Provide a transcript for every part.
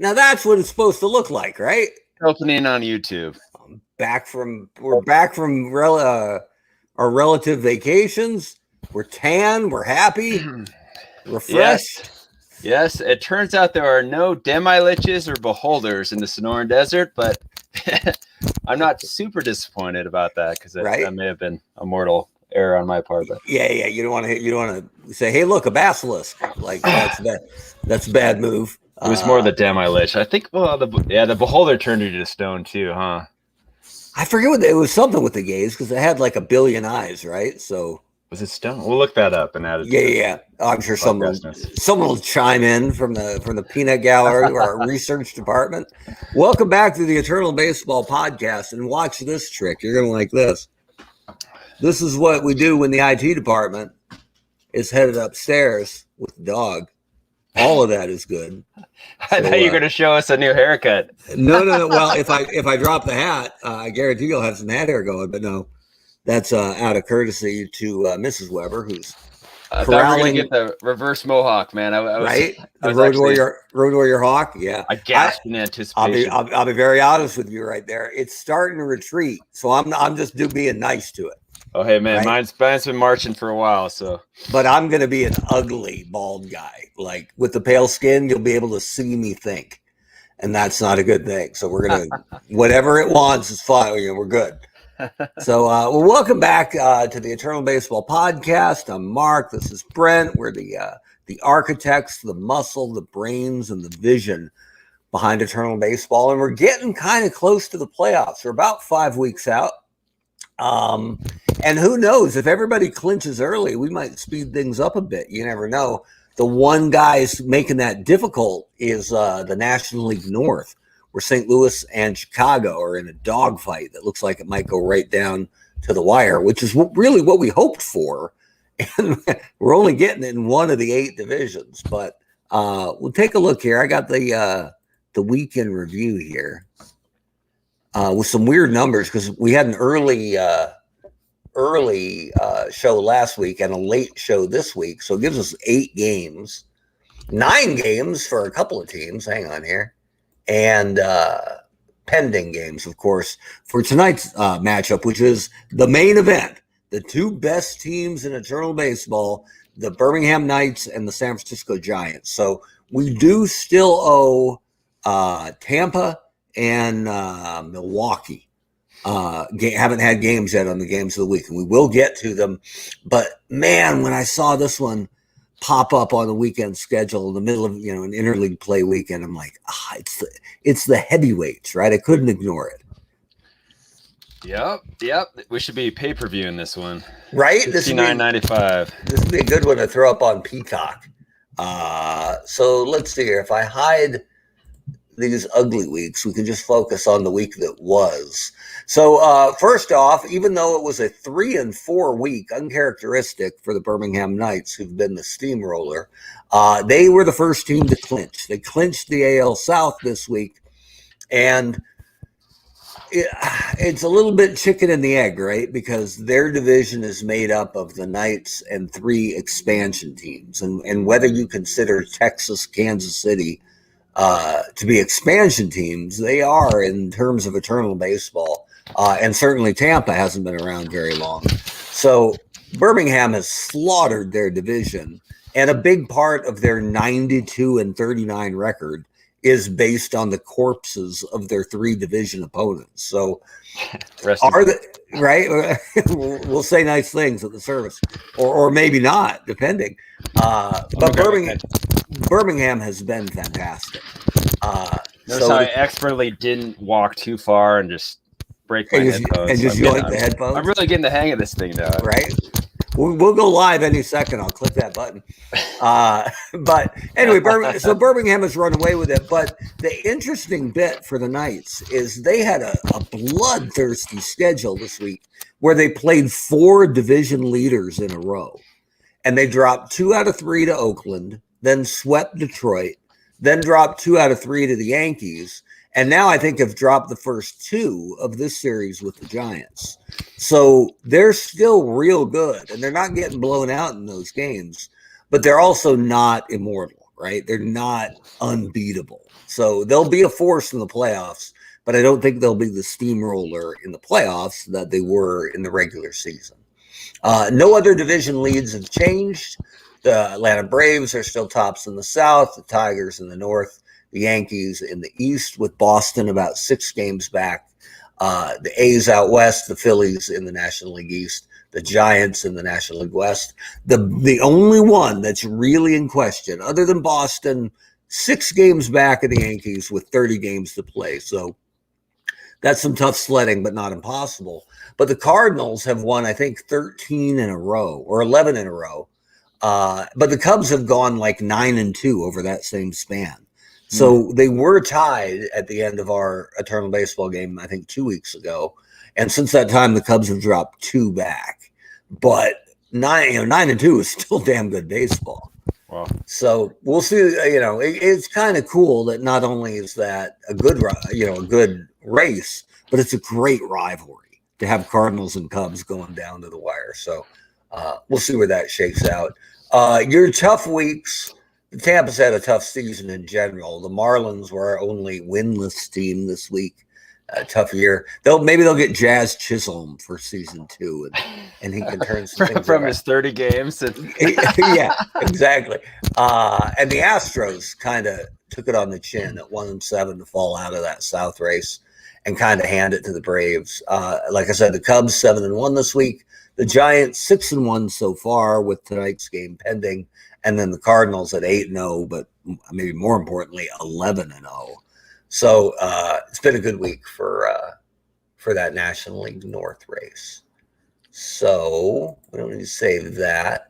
Now that's what it's supposed to look like, right? Opening on YouTube. We're back from our relative vacations. We're tan. We're happy. Refreshed. Yes. It turns out there are no demi-liches or beholders in the Sonoran Desert, but I'm not super disappointed about that because that may have been a mortal error on my part. But. Yeah. You don't want to say, "Hey, look, a basilisk." Like that's a bad move. It was more the demi-lich. I think. Well, the beholder turned into stone too, huh? I forget it was something with the gaze because it had like a billion eyes, right? So was it stone? We'll look that up and add it. Yeah. I'm sure someone will chime in from the peanut gallery or our research department. Welcome back to the Eternal Baseball Podcast, and watch this trick. You're gonna like this. This is what we do when the IT department is headed upstairs with the dog. All of that is good. I thought you were going to show us a new haircut. No. Well, if I drop the hat, I guarantee you'll have some hat hair going. But no, that's out of courtesy to Mrs. Weber, who's corralling. Get the reverse mohawk, man. Road Warrior Hawk. Yeah, I gasped in anticipation. I'll be very honest with you right there. It's starting to retreat, so I'm just being nice to it. Oh, hey, man, mine's been marching for a while, so. But I'm going to be an ugly, bald guy. Like, with the pale skin, you'll be able to see me think. And that's not a good thing. So we're going to, whatever it wants is fine. We're good. So, welcome back to the Eternal Baseball Podcast. I'm Mark. This is Brent. We're the architects, the muscle, the brains, and the vision behind Eternal Baseball. And we're getting kind of close to the playoffs. We're about 5 weeks out. And who knows, if everybody clinches early, we might speed things up a bit. You never know. The one guy's making that difficult is the National League North, where St. Louis and Chicago are in a dogfight that looks like it might go right down to the wire, which is really what we hoped for. And we're only getting it in one of the 8 divisions. But we'll take a look here. I got the weekend review here. With some weird numbers because we had an early show last week and a late show this week. So it gives us 8 games, 9 games for a couple of teams. Hang on here. And pending games, of course, for tonight's matchup, which is the main event. The 2 best teams in Eternal Baseball, the Birmingham Knights and the San Francisco Giants. So we do still owe Tampa and Milwaukee haven't had games yet on the games of the week, and we will get to them. But man, when I saw this one pop up on the weekend schedule in the middle of an interleague play weekend, I'm like, it's the heavyweights, right? I couldn't ignore it. Yep. We should be pay-per-viewing this one, right? $69.95. This would be a good one to throw up on Peacock. So let's see here. If I hide these ugly weeks, we can just focus on the week that was. So first off, even though it was a 3-4 week, uncharacteristic for the Birmingham Knights, who've been the steamroller, they were the first team to clinch. They clinched the AL South this week, and it's a little bit chicken and the egg, right? Because their division is made up of the Knights and 3 expansion teams, and whether you consider Texas, Kansas City to be expansion teams, they are in terms of Eternal Baseball. And certainly Tampa hasn't been around very long. So Birmingham has slaughtered their division, and a big part of their 92-39 record is based on the corpses of their 3 division opponents. So right? We'll say nice things at the service, or maybe not, depending. But Birmingham has been fantastic. Notice how I expertly didn't walk too far and just break my headphones. And just yoink the headphones? I'm really getting the hang of this thing now. Right? We'll go live any second. I'll click that button. But anyway, so Birmingham has run away with it. But the interesting bit for the Knights is they had a bloodthirsty schedule this week where they played 4 division leaders in a row. And they dropped 2 out of 3 to Oakland, then swept Detroit, then dropped 2 out of 3 to the Yankees, and now I think have dropped the first 2 of this series with the Giants. So they're still real good, and they're not getting blown out in those games, but they're also not immortal, right? They're not unbeatable. So they'll be a force in the playoffs, but I don't think they'll be the steamroller in the playoffs that they were in the regular season. No other division leads have changed. The Atlanta Braves are still tops in the South, the Tigers in the North, the Yankees in the East, with Boston about 6 games back. The A's out West, the Phillies in the National League East, the Giants in the National League West. The only one that's really in question, other than Boston, 6 games back of the Yankees with 30 games to play. So that's some tough sledding, but not impossible. But the Cardinals have won, I think, 13 in a row or 11 in a row. But the Cubs have gone like 9-2 over that same span. So they were tied at the end of our Eternal Baseball game, I think 2 weeks ago. And since that time, the Cubs have dropped 2 back. But 9-2 is still damn good baseball. Wow. So we'll see. It's kind of cool that not only is that a good race, but it's a great rivalry to have Cardinals and Cubs going down to the wire. So we'll see where that shakes out. Your tough weeks. Tampa's had a tough season in general. The Marlins were our only winless team this week. Tough year. Maybe they'll get Jazz Chisholm for season 2, and he can turn some things from around. His 30 games. Yeah, exactly. And the Astros kind of took it on the chin at 1-7 to fall out of that South race and kind of hand it to the Braves. Like I said, the Cubs 7-1 this week. The Giants 6-1 so far with tonight's game pending, and then the Cardinals at 8-0, but maybe more importantly 11-0. So it's been a good week for that National League North race. So we don't need to save that,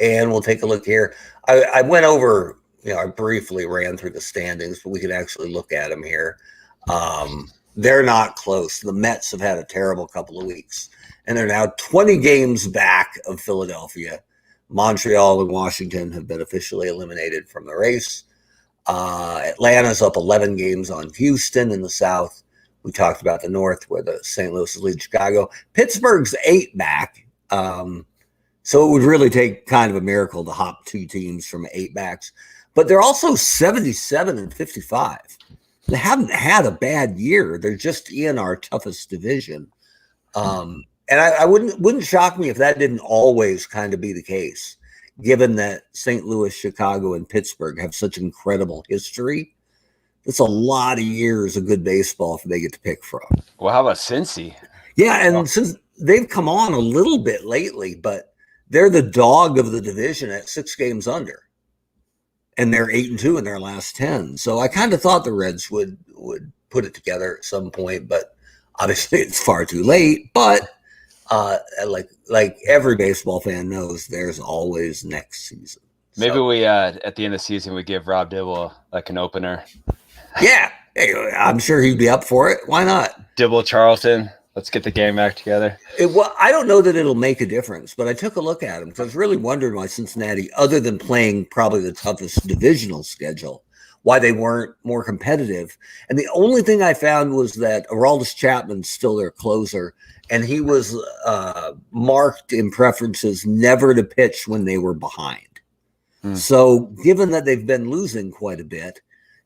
and we'll take a look here. I went over, I briefly ran through the standings, but we can actually look at them here. They're not close. The Mets have had a terrible couple of weeks, and they're now 20 games back of Philadelphia. Montreal and Washington have been officially eliminated from the race. Atlanta's up 11 games on Houston in the South. We talked about the North, where the St. Louis lead Chicago. Pittsburgh's 8 back. So it would really take kind of a miracle to hop 2 teams from 8 backs. But they're also 77-55. They haven't had a bad year. They're just in our toughest division. And I wouldn't shock me if that didn't always kind of be the case, given that St. Louis, Chicago, and Pittsburgh have such incredible history. It's a lot of years of good baseball if they get to pick from. Well, how about Cincy? Yeah, and since they've come on a little bit lately, but they're the dog of the division at 6 games under. And they're 8-2 in their last 10. So I kind of thought the Reds would put it together at some point, but obviously it's far too late. But like every baseball fan knows, there's always next season. Maybe we at the end of the season we give Rob Dibble like an opener. Yeah, hey, I'm sure he'd be up for it. Why not? Dibble, Charleston. Let's get the game back together. Well, I don't know that it'll make a difference, but I took a look at him because I was really wondering why Cincinnati, other than playing probably the toughest divisional schedule, why they weren't more competitive. And the only thing I found was that Aroldis Chapman's still their closer, and he was marked in preferences never to pitch when they were behind. So given that they've been losing quite a bit,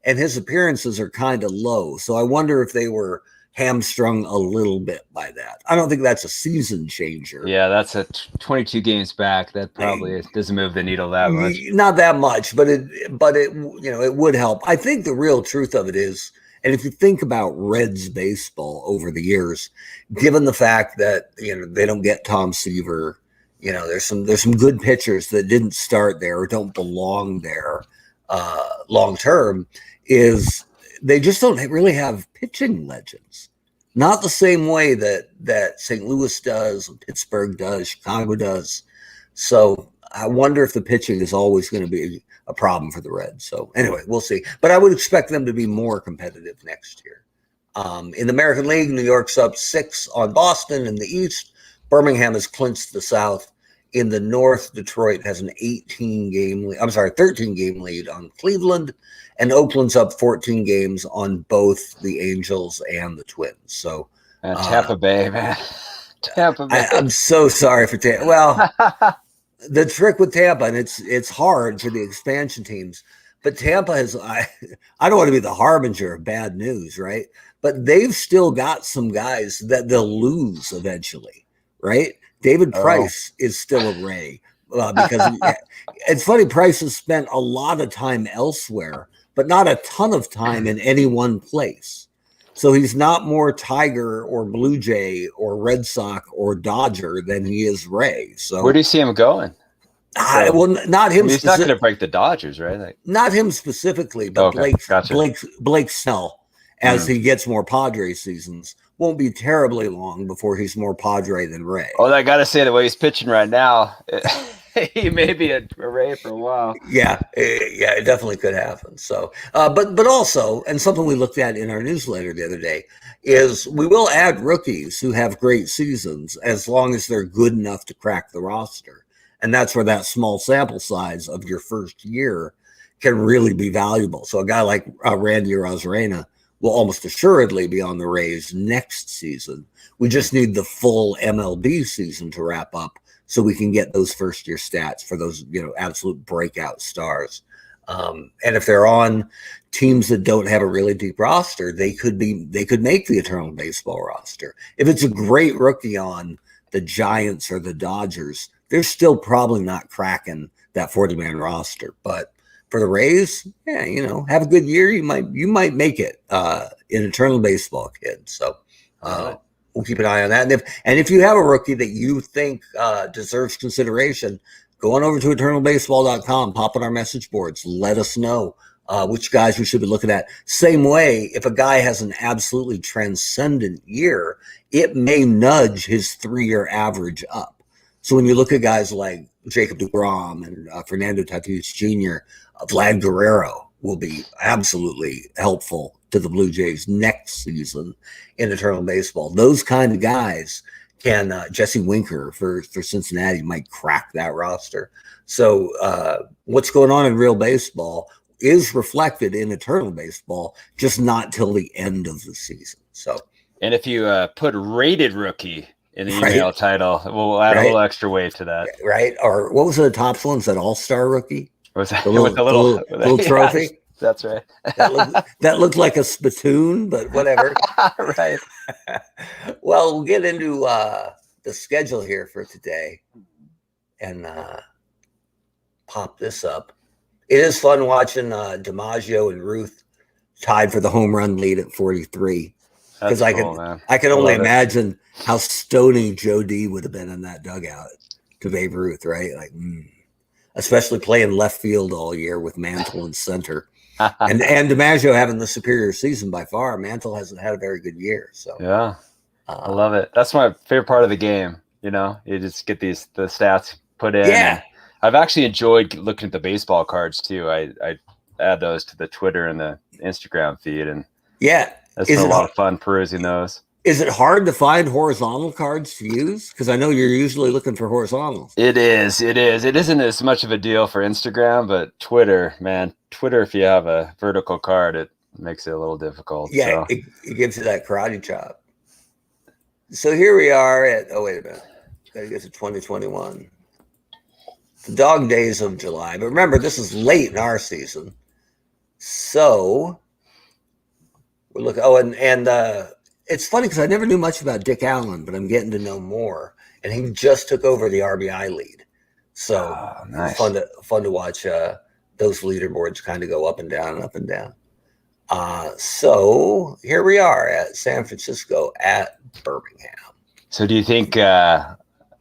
and his appearances are kind of low, so I wonder if they were hamstrung a little bit by that. I don't think that's a season changer. Yeah, that's a 22 games back. That probably doesn't move the needle that much. Not that much, but it it would help. I think the real truth of it is, and if you think about Reds baseball over the years, given the fact that they don't get Tom Seaver, there's some good pitchers that didn't start there or don't belong there long term, is they just don't really have pitching legends. Not the same way that St. Louis does, Pittsburgh does, Chicago does. So I wonder if the pitching is always going to be a problem for the Reds. So anyway, we'll see. But I would expect them to be more competitive next year. In the American League, New York's up 6 on Boston in the East. Birmingham has clinched the South. In the North, Detroit has an 13-game lead on Cleveland. And Oakland's up 14 games on both the Angels and the Twins. So Tampa Bay, man. Tampa Bay. I'm so sorry for Tampa. Well, the trick with Tampa, and it's hard for the expansion teams, but Tampa has, I don't want to be the harbinger of bad news, right? But they've still got some guys that they'll lose eventually, right? David Price is still a Ray because it's funny. Price has spent a lot of time elsewhere, but not a ton of time in any one place. So he's not more Tiger or Blue Jay or Red Sox or Dodger than he is Ray. So where do you see him going? Well, not him. He's not going to break the Dodgers, right? Like, not him specifically, but Blake Snell, as he gets more Padre seasons, won't be terribly long before he's more Padre than Ray. Well, I got to say, the way he's pitching right now, he may be a Ray for a while. Yeah, it definitely could happen. So, but also, and something we looked at in our newsletter the other day is we will add rookies who have great seasons as long as they're good enough to crack the roster. And that's where that small sample size of your first year can really be valuable. So a guy like Randy Arozarena will almost assuredly be on the Rays next season. We just need the full MLB season to wrap up so we can get those first year stats for those, absolute breakout stars. And if they're on teams that don't have a really deep roster, they could make the Eternal Baseball roster. If it's a great rookie on the Giants or the Dodgers, they're still probably not cracking that 40-man roster. But for the Rays, have a good year. You might make it in Eternal Baseball, kid. So we'll keep an eye on that. And if you have a rookie that you think deserves consideration, go on over to eternalbaseball.com, pop on our message boards, let us know which guys we should be looking at. Same way, if a guy has an absolutely transcendent year, it may nudge his 3-year average up. So when you look at guys like Jacob deGrom and Fernando Tatis Jr., Vlad Guerrero will be absolutely helpful to the Blue Jays next season in Eternal Baseball. Those kind of guys can, Jesse Winker for Cincinnati might crack that roster. So what's going on in real baseball is reflected in Eternal Baseball, just not till the end of the season. So, and if you put rated rookie in the email title, we'll add a little extra weight to that. Right. Or what was the top one? That all-star rookie? Was that the little trophy? Yeah, that's right. that looked like a spittoon, but whatever. Right. Well, we'll get into the schedule here for today and pop this up. It is fun watching DiMaggio and Ruth tied for the home run lead at 43. Because I can only imagine how stony Joe D would have been in that dugout to Babe Ruth, right? Like, especially playing left field all year with Mantle in center, and DiMaggio having the superior season by far. Mantle hasn't had a very good year, so yeah, I love it. That's my favorite part of the game. You just get the stats put in. Yeah, I've actually enjoyed looking at the baseball cards too. I add those to the Twitter and the Instagram feed, and that's been a lot of fun perusing those. Is it hard to find horizontal cards to use? Because I know you're usually looking for horizontals. It is. It isn't as much of a deal for Instagram, but Twitter, if you have a vertical card, it makes it a little difficult. Yeah, so. It gives you that karate chop. So here we are at, wait a minute. Got to get to 2021. The dog days of July. But remember, this is late in our season. So we're looking, and it's funny because I never knew much about Dick Allen, but I'm getting to know more. And he just took over the RBI lead. So nice. fun to watch those leaderboards kind of go up and down and up and down. So here we are at San Francisco at Birmingham. So do you think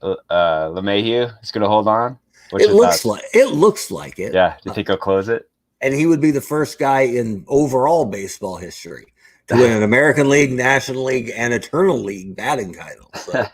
LeMahieu is going to hold on? It looks like it. Yeah. Do you think he'll close it? And he would be the first guy in overall baseball history to win an American League, National League, and Eternal League batting title. So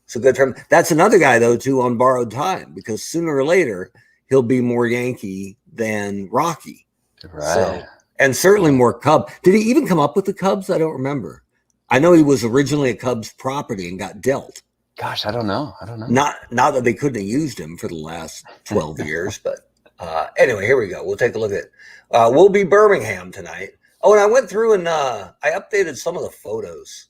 it's a good term. That's another guy, though, too, on borrowed time, because sooner or later he'll be more Yankee than Rocky. Right. So, and certainly more Cub. Did he even come up with the Cubs? I don't remember. I know he was originally a Cubs property and got dealt. Gosh, I don't know. Not that they couldn't have used him for the last 12 years, but anyway, here we go. We'll take a look at we'll be Birmingham tonight. Oh, and I went through and I updated some of the photos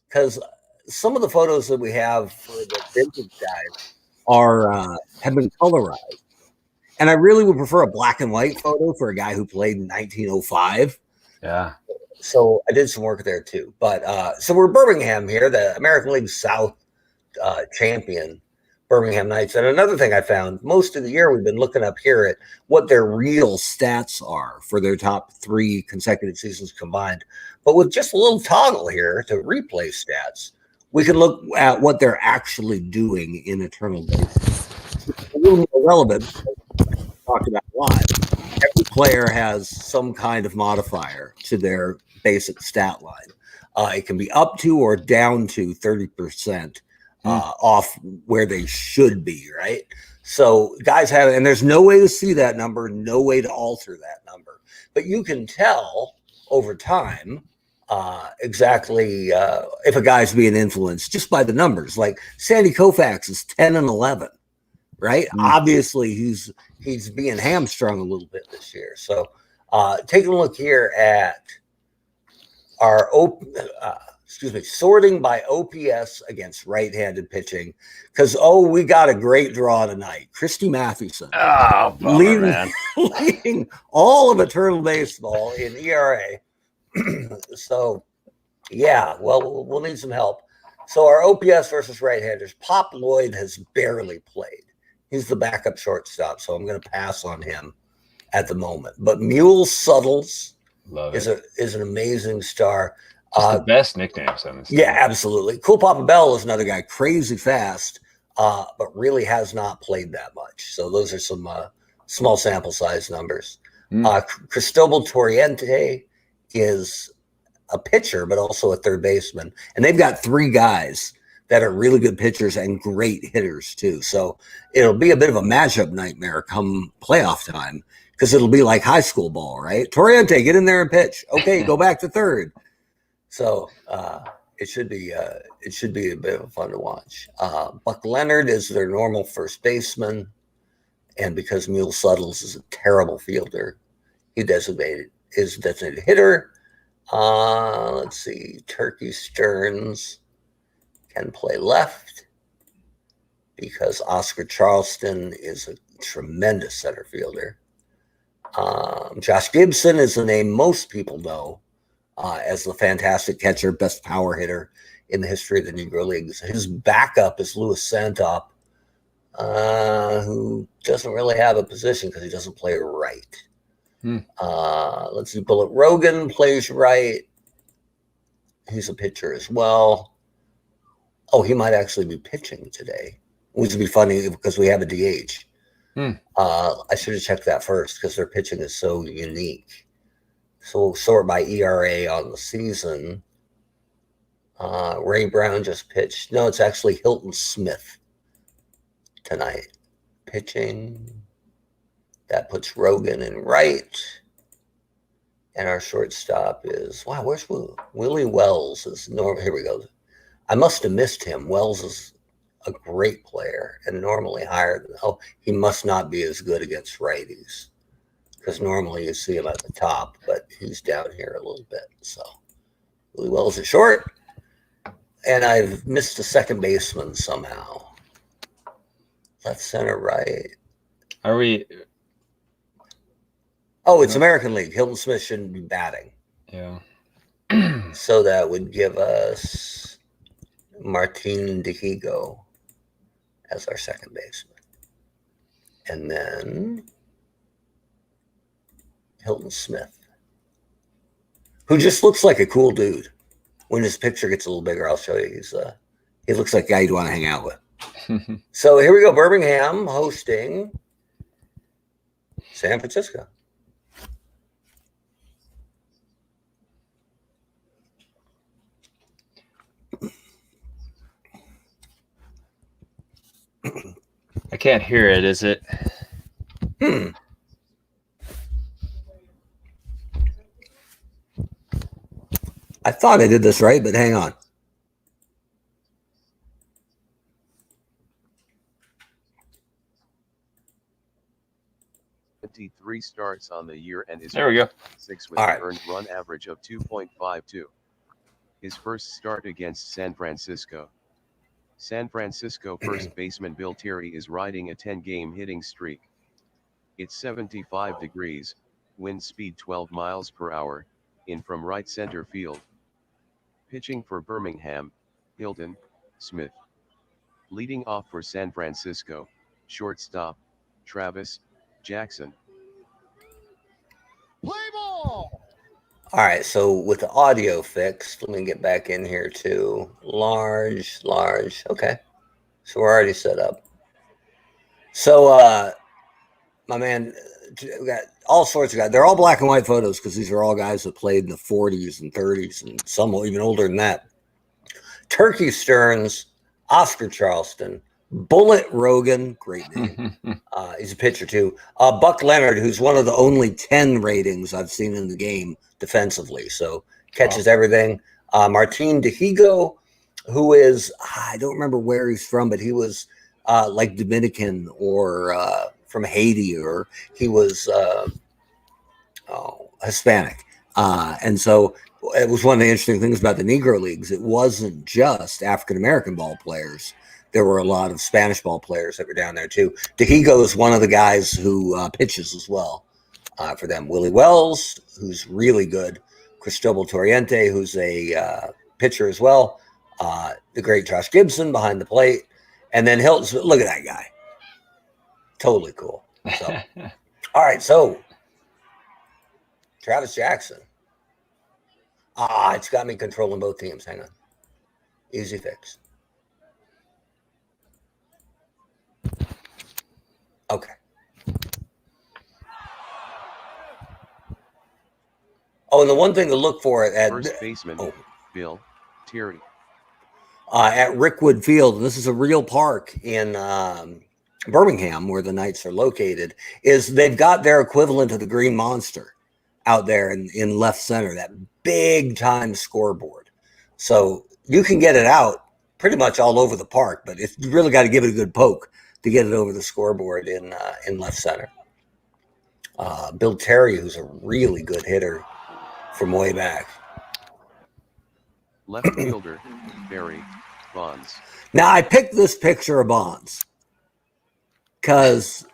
because some of the photos that we have for the vintage guys have been colorized. And I really would prefer a black and white photo for a guy who played in 1905. Yeah. So I did some work there too. But so we're Birmingham here, the American League South champion, Birmingham Knights. And another thing I found, most of the year we've been looking up here at what their real stats are for their top 3 consecutive seasons combined. But with just a little toggle here to replay stats, we can look at what they're actually doing in Eternal Base. It's a little more relevant. Talked about live. Every player has some kind of modifier to their basic stat line. It can be up to or down to 30% off where they should be, right? So guys have, and there's no way to see that number, no way to alter that number. But you can tell over time exactly if a guy's being influenced just by the numbers. Like Sandy Koufax is 10 and 11. Right. Obviously, he's being hamstrung a little bit this year. So taking a look here at our sorting by OPS against right-handed pitching, because we got a great draw tonight. Christy Mathewson, leading all of Eternal Baseball in ERA. So yeah, well, we'll need some help. So our OPS versus right-handers, Pop Lloyd has barely played. He's the backup shortstop, so I'm going to pass on him at the moment. But Mule Suttles is an amazing star. The best nicknames on this. Yeah, absolutely. Cool Papa Bell is another guy, crazy fast, but really has not played that much. So those are some small sample size numbers. Cristobal Torriente is a pitcher, but also a third baseman. And they've got 3 guys that are really good pitchers and great hitters too. So it'll be a bit of a matchup nightmare come playoff time, because it'll be like high school ball, right? Torriente, get in there and pitch. Okay, go back to third. So it should be a bit of fun to watch. Buck Leonard is their normal first baseman, and because Mule Suttles is a terrible fielder, he is designated hitter. Let's see, Turkey Stearns can play left because Oscar Charleston is a tremendous center fielder. Josh Gibson is the name most people know as the fantastic catcher, best power hitter in the history of the Negro Leagues. His backup is Louis Santop, who doesn't really have a position because he doesn't play right. Let's see, Bullet Rogan plays right. He's a pitcher as well. Oh, he might actually be pitching today, which would be funny because we have a DH. I should have checked that first because their pitching is so unique. So we'll sort by ERA on the season. Ray Brown just pitched. No, it's actually Hilton Smith tonight pitching. That puts Rogan in right. And our shortstop is, where's Willie Wells? Here we go. I must have missed him. Wells is a great player and normally higher than, he must not be as good against righties, because normally you see him at the top, but he's down here a little bit. So Willie Wells is short, and I've missed a second baseman somehow. Left, center, right. Are we? Oh, it's American League. Hilton Smith shouldn't be batting. Yeah. So that would give us Martin DeHigo as our second baseman. And then Hilton Smith, who just looks like a cool dude. When his picture gets a little bigger, I'll show you. He looks like a guy you'd want to hang out with. So here we go. Birmingham hosting San Francisco. I can't hear it. Is it? I thought I did this right, but hang on. Three starts on the year and is there we go. 6 with an earned run average of 2.52. His first start against San Francisco, San Francisco first baseman Bill Terry is riding a 10-game hitting streak. It's 75 degrees, wind speed 12 miles per hour, in from right center field. Pitching for Birmingham, Hilton, Smith. Leading off for San Francisco, shortstop, Travis, Jackson. Play ball! All right, so with the audio fixed, let me get back in here to large. Okay, so we're already set up. So, my man, we got all sorts of guys. They're all black and white photos because these are all guys that played in the 40s and 30s and some even older than that. Turkey Stearns, Oscar Charleston, Bullet Rogan, great name. He's a pitcher too. Buck Leonard, who's one of the only 10 ratings I've seen in the game defensively. So catches everything. Martin Dehigo, who is, I don't remember where he's from, but he was like Dominican or from Haiti, or he was Hispanic. And so it was one of the interesting things about the Negro Leagues. It wasn't just African-American ball players. There were a lot of Spanish ball players that were down there too. Dehigo is one of the guys who pitches as well for them. Willie Wells, who's really good. Cristobal Torriente, who's a pitcher as well. The great Josh Gibson behind the plate. And then Hilton, look at that guy. Totally cool. So, all right, so Travis Jackson. It's got me controlling both teams. Hang on. Easy fix. Okay. Oh, and the one thing to look for at first baseman, Bill Terry. At Rickwood Field, and this is a real park in Birmingham where the Knights are located, is they've got their equivalent of the Green Monster out there in left center, that big time scoreboard. So you can get it out pretty much all over the park, but you really got to give it a good poke to get it over the scoreboard in left center. Bill Terry, who's a really good hitter from way back. Left fielder, Barry Bonds. Now, I picked this picture of Bonds because,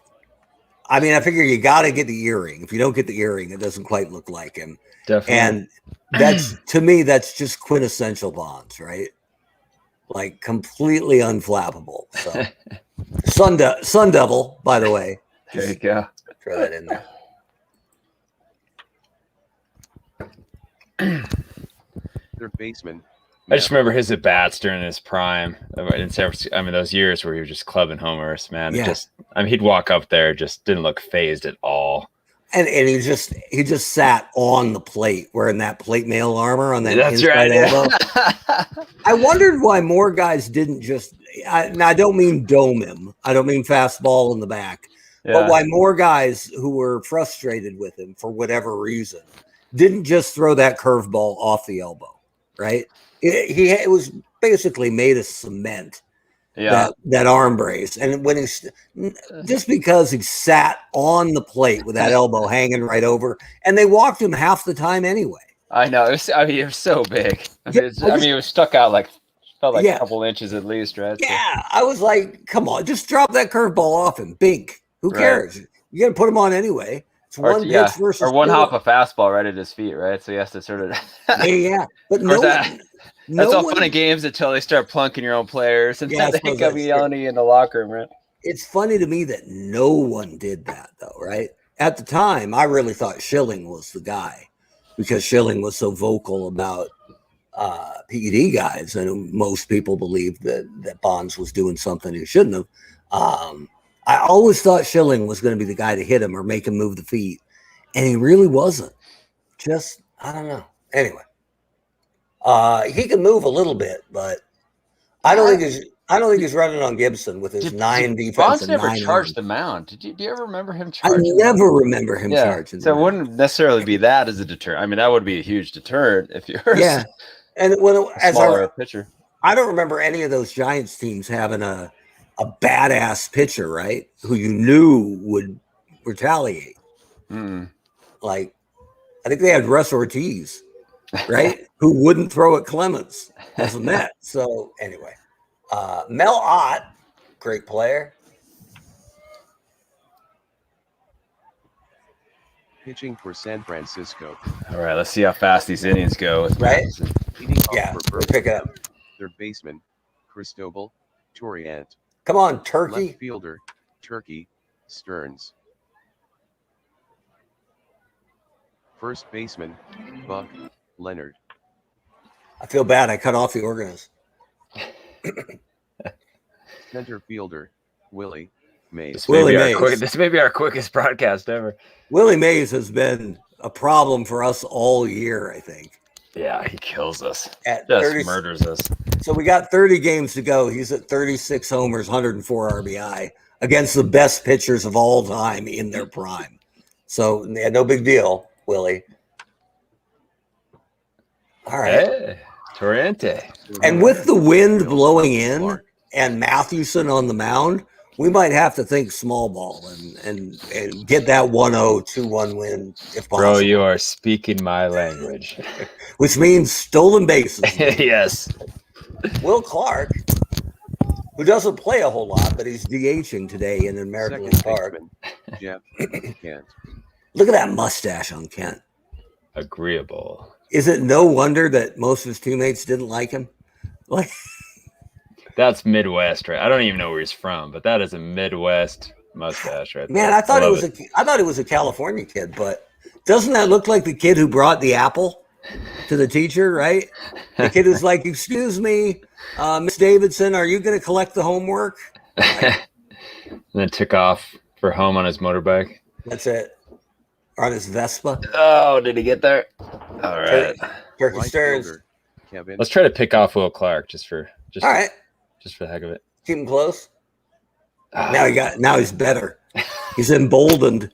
I mean, I figure you got to get the earring. If you don't get the earring, it doesn't quite look like him. Definitely. And that's, to me, that's just quintessential Bonds, right? Like completely unflappable. So, Sun Devil, by the way. There you go. Throw that in there. Third baseman. I just remember his at bats during his prime in San Francisco. I mean, those years where he was just clubbing homers, man. Yeah. He'd walk up there, just didn't look phased at all. And he just sat on the plate wearing that plate mail armor on that That's inside right, elbow. I wondered why more guys didn't just. Now I don't mean dome him. I don't mean fastball in the back. Yeah. But why more guys who were frustrated with him for whatever reason didn't just throw that curveball off the elbow, right? It was basically made of cement. Yeah, that arm brace, and when just because he sat on the plate with that elbow hanging right over, and they walked him half the time anyway. I know. It was so big. It was stuck out felt like a couple inches at least, right? Yeah, I was like, come on, just drop that curveball off him. Bink. Who cares? You're gonna put him on anyway. It's one pitch versus or one hop of fastball right at his feet, right? So he has to sort of But that's all fun and games until they start plunking your own players and then they come yelling at you in the locker room, right? It's funny to me that no one did that though, right? At the time, I really thought Schilling was the guy because Schilling was so vocal about PED guys, and most people believed that Bonds was doing something he shouldn't have. I always thought Schilling was going to be the guy to hit him or make him move the feet, and he really wasn't. Just, I don't know. Anyway, he can move a little bit, but I don't think he's running on Gibson with his 9 defense. Bonds never 9 charged arms. the mound. Do you ever remember him I charging? never remember him charging. So it wouldn't necessarily be that as a deterrent. I mean, that would be a huge deterrent if you're and as a pitcher. I don't remember any of those Giants teams having a badass pitcher, right? Who you knew would retaliate. Like, I think they had Russ Ortiz, right? Who wouldn't throw at Clemens as a Met. So anyway, Mel Ott, great player. Pitching for San Francisco. All right, let's see how fast these innings go. With Right? Yeah, we'll pick it up. Third baseman, Cristobal Torriant. Come on, Turkey. Left fielder, Turkey, Stearns. First baseman, Buck, Leonard. I feel bad. I cut off the organist. Center fielder, Willie Mays. This may be our quickest broadcast ever. Willie Mays has been a problem for us all year, I think. Yeah, he kills us. Murders us. So we got 30 games to go. He's at 36 homers, 104 RBI against the best pitchers of all time in their prime. So yeah, no big deal, Willie. All right. Hey, Torrente. And with the wind blowing in and Mathewson on the mound, we might have to think small ball and get that 1-0, 2-1 win if possible. Bro, you are speaking my language. Which means stolen bases. Yes. Will Clark, who doesn't play a whole lot, but he's DHing today in American League Park. Jeff Kent. Look at that mustache on Kent. Agreeable. Is it no wonder that most of his teammates didn't like him? Like, that's Midwest, right? I don't even know where he's from, but that is a Midwest mustache, right? Man, I thought it was a California kid, but doesn't that look like the kid who brought the apple to the teacher, right? The kid who's like, "Excuse me, Miss Davidson, are you going to collect the homework?" And then took off for home on his motorbike. That's it. On his Vespa. Oh, did he get there? All right. Turkey Stearns. Let's try to pick off Will Clark just for all right. Just for the heck of it. Keep him close. Now he's better. He's emboldened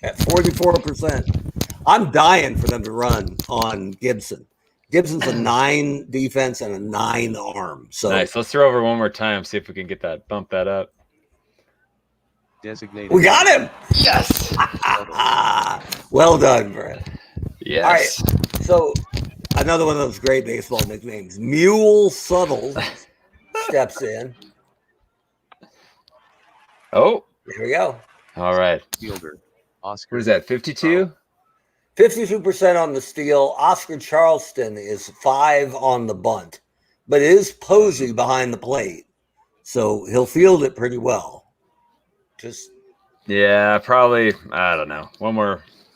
at 44%. I'm dying for them to run on Gibson. Gibson's a 9 defense and a 9 arm. So nice. Let's throw over one more time, see if we can get that, bump that up. Designated. We got him. Yes. Well done, Brett. Yes. All right. So another one of those great baseball nicknames. Mule Suttles steps in. Oh. There we go. All right. Fielder, Oscar. What is that, 52? 52% on the steal. Oscar Charleston is 5 on the bunt. But it is Posey behind the plate. So he'll field it pretty well. Yeah, probably. I don't know.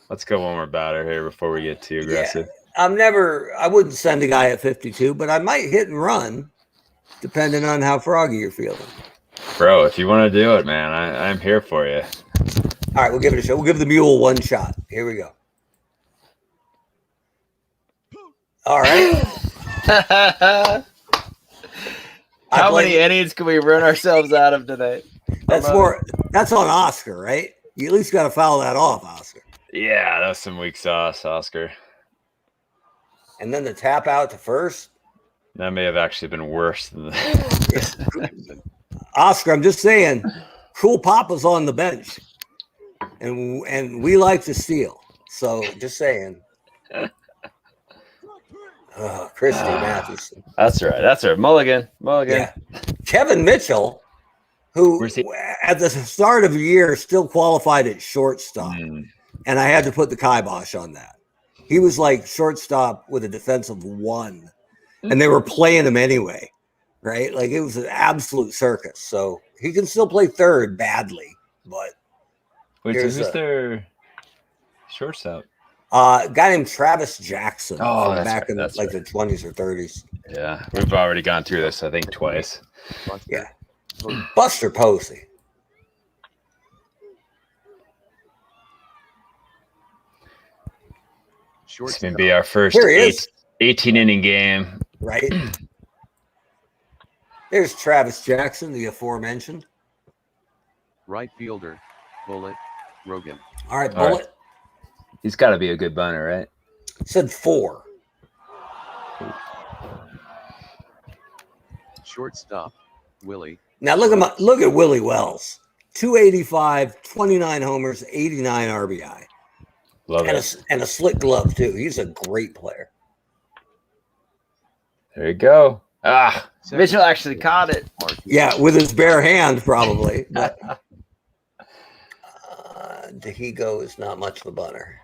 Let's go one more batter here before we get too aggressive. Yeah, I wouldn't send a guy at 52, but I might hit and run depending on how froggy you're feeling. Bro, if you want to do it, man, I'm here for you. All right, we'll give it a shot. We'll give the mule one shot. Here we go. All right. How many innings can we run ourselves out of tonight? That's on Oscar, right? You at least got to foul that off, Oscar. Yeah, that was some weak sauce, Oscar. And then the tap out to first. That may have actually been worse than the Oscar, I'm just saying, Cool Papa's on the bench. And we like to steal. So just saying. Christy Mathewson. That's right. Mulligan. Yeah. Kevin Mitchell, who at the start of the year still qualified at shortstop. And I had to put the kibosh on that. He was like shortstop with a defensive 1. And they were playing him anyway. Right? Like it was an absolute circus. So he can still play third badly. But wait, so who's their shortstop? A guy named Travis Jackson. Oh, back in the 20s or 30s. Yeah, we've already gone through this, I think, twice. Yeah. Buster Posey. This can be our first 18-inning game. Right. There's Travis Jackson, the aforementioned. Right fielder, Bullet, Rogan. All right, Bullet. Right. He's got to be a good bunter, right? Said 4. Shortstop, Willie. Now look at Willie Wells. 285, 29 homers, 89 RBI. Love it. And a slick glove, too. He's a great player. There you go. Mitchell actually caught it. Yeah, with his bare hand, probably. But Dahigo is not much of a bunter.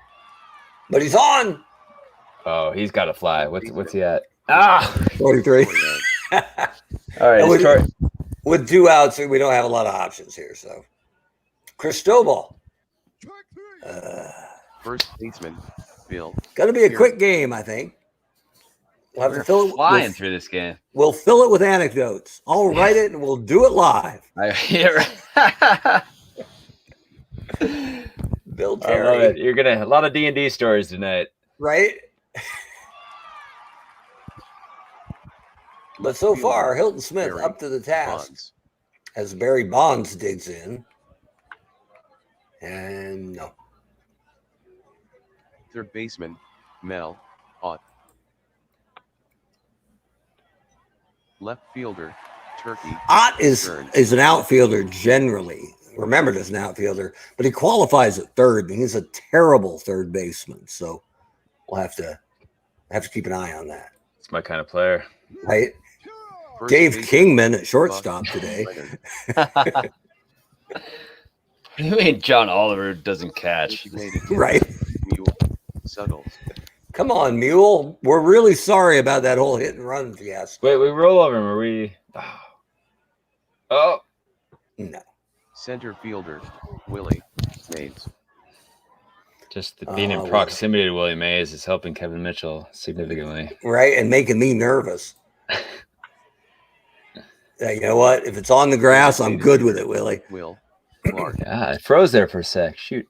But he's on. Oh, he's got to fly. What's he at? 43. All right. With 2 outs, we don't have a lot of options here. So, Cristobal. First baseman, Bill. Going to be a quick game, I think. We'll have to fill it flying through this game. We'll fill it with anecdotes. I'll write it and we'll do it live. Bill Terry. I love it. You're gonna a lot of D&D stories tonight, right? But so far, Hilton Smith up to the task as Barry Bonds digs in, and no. Third baseman, Mel Ott. Left fielder, Turkey. Ott is an outfielder generally. Remembered as an outfielder, but he qualifies at third, and he's a terrible third baseman. So we'll have to keep an eye on that. It's my kind of player, right? Dave Kingman at shortstop today. What do you mean John Oliver doesn't catch? Right. Mule Suttles. Come on, Mule. We're really sorry about that whole hit and run fiasco. Wait, we roll over him. Are we? Oh. No. Center fielder, Willie Mays. Just being in proximity to Willie Mays is helping Kevin Mitchell significantly. Right, and making me nervous. You know what? If it's on the grass, I'm good with it, Willie. Will Clark. Yeah, it froze there for a sec. Shoot.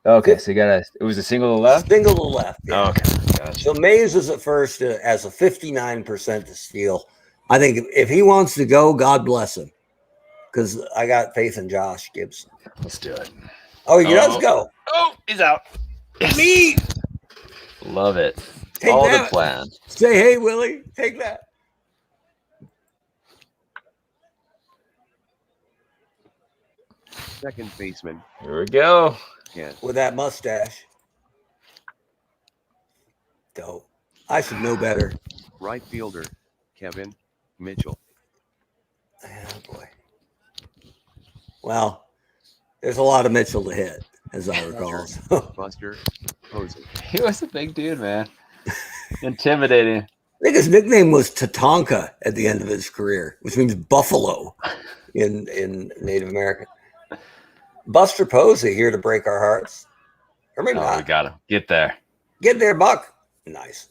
Okay, so it was a single to the left? Single to the left. Yeah. Oh, okay. Gotcha. So Mays is at first as a 59% to steal. I think if he wants to go, God bless him. Because I got faith in Josh Gibson. Let's do it. Oh, he does go. Oh, he's out. Me. Love it. Take All that. the plan. Say, hey, Willie, take that. Second baseman. Here we go. Yeah. With that mustache. Dope. I should know better. Right fielder, Kevin Mitchell. Oh, boy. Well, there's a lot of Mitchell to hit, as I recall. Buster Posey. He was a big dude, man. Intimidating. I think his nickname was Tatanka at the end of his career, which means buffalo in Native American. Buster Posey here to break our hearts. Or maybe not. We got him. Get there. Get there, Buck. Nice.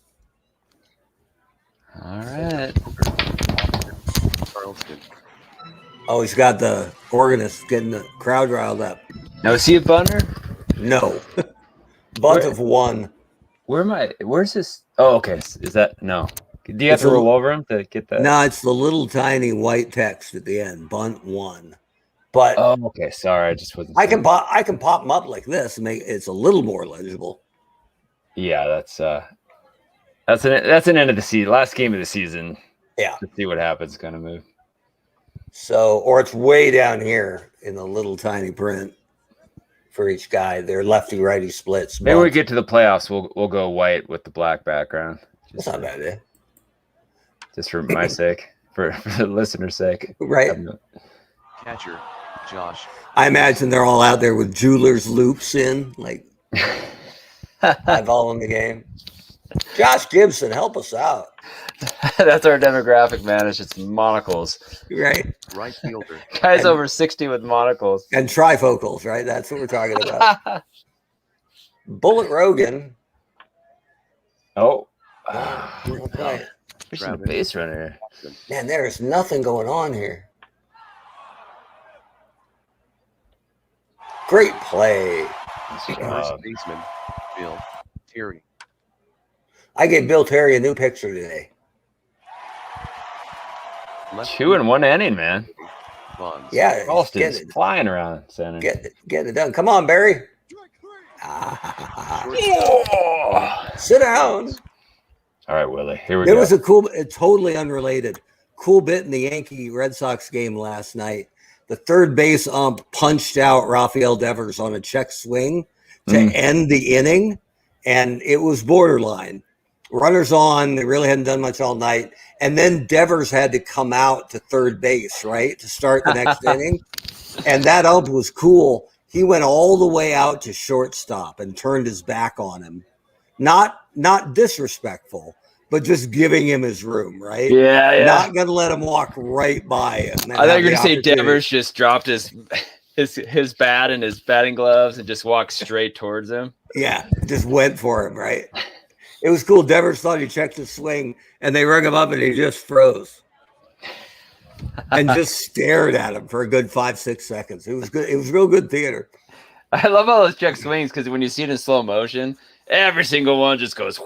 All right. Charleston. Oh, he's got the organist getting the crowd riled up. Now, is he a bunter? No. Bunt of 1. Where's this? Oh, okay. Is that no? Do you have to roll over him to get that? No, it's the little tiny white text at the end. Bunt 1. But okay. Sorry, I just wasn't. I can pop them up like this and make it's a little more legible. Yeah, that's an end of the season, last game of the season. Yeah. To see what happens, kind of move. So, or it's way down here in the little tiny print for each guy. They're lefty righty splits. Maybe when we get to the playoffs, we'll go white with the black background. That's not bad, eh? Just for my sake, for the listener's sake, right? Catcher, Josh. I imagine they're all out there with jeweler's loops in, like eyeballing the game. Josh Gibson, help us out. That's our demographic, man. It's just monocles. Right. Right fielder. Guys over 60 with monocles. And trifocals, right? That's what we're talking about. Bullet Rogan. Oh. We should have a base runner. Man, there's nothing going on here. Great play. First baseman, Bill Terry. I gave Bill Terry a new picture today. 2 in 1 inning, man. Bonds. Yeah, Charleston's flying around center. Get it done. Come on, Barry. Sit down. All right, Willie. Here we go. There was a totally unrelated, cool bit in the Yankee Red Sox game last night. The third base ump punched out Rafael Devers on a check swing to end the inning, and it was borderline. Runners on. They really hadn't done much all night. And then Devers had to come out to third base, right, to start the next inning. And that ump was cool. He went all the way out to shortstop and turned his back on him. Not disrespectful, but just giving him his room, right? Yeah. Not going to let him walk right by him. I thought you were going to say Devers just dropped his bat and his batting gloves and just walked straight towards him. Yeah, just went for him, right? It was cool. Devers thought he checked his swing, and they rung him up, and he just froze and just stared at him for a good 5-6 seconds. It was good. It was real good theater. I love all those check swings because when you see it in slow motion, every single one just goes.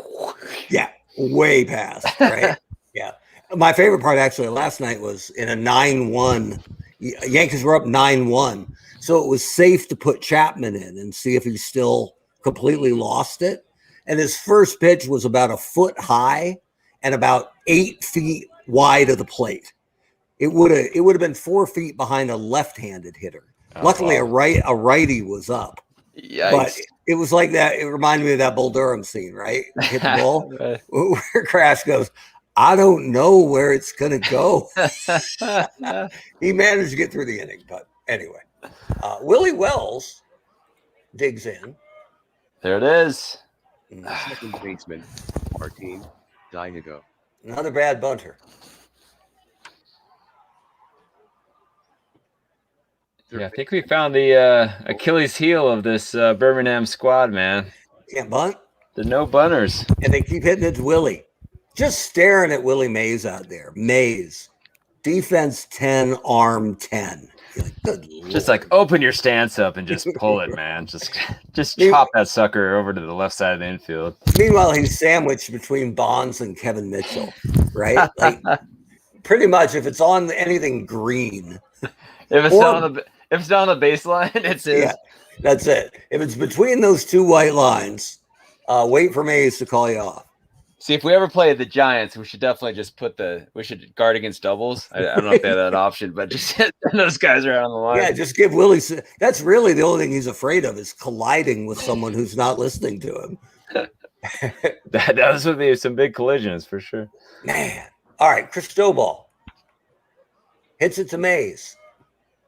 Yeah, way past, right? Yeah. My favorite part actually last night was in a 9-1. Yankees were up 9-1, so it was safe to put Chapman in and see if he still completely lost it. And his first pitch was about a foot high and about 8 feet wide of the plate. It would have been 4 feet behind a left-handed hitter. Luckily, a righty was up. Yikes. But it was like that. It reminded me of that Bull Durham scene, right? Hit the ball where Crash goes, I don't know where it's going to go. He managed to get through the inning. But anyway, Willie Wells digs in. There it is. Second baseman, Martin Dihigo. Another bad bunter. Yeah, I think we found the Achilles heel of this Birmingham squad, man. Can't bunt. The no bunters. And they keep hitting it to Willie. Just staring at Willie Mays out there. Mays. Defense 10, arm 10. Like, good Lord. Just like open your stance up and just pull it, man. Just chop that sucker over to the left side of the infield. Meanwhile, he's sandwiched between Bonds and Kevin Mitchell, right? Like, pretty much if it's on anything green. If it's not on the baseline, it's his. Yeah, that's it. If it's between those two white lines, wait for Mays to call you off. See, if we ever play the Giants, we should definitely just we should guard against doubles. I don't know if they have that option, but just those guys are out on the line. Yeah, just give Willie. That's really the only thing he's afraid of is colliding with someone who's not listening to him. Those would be some big collisions for sure. Man. All right, Cristobal hits it to Mays.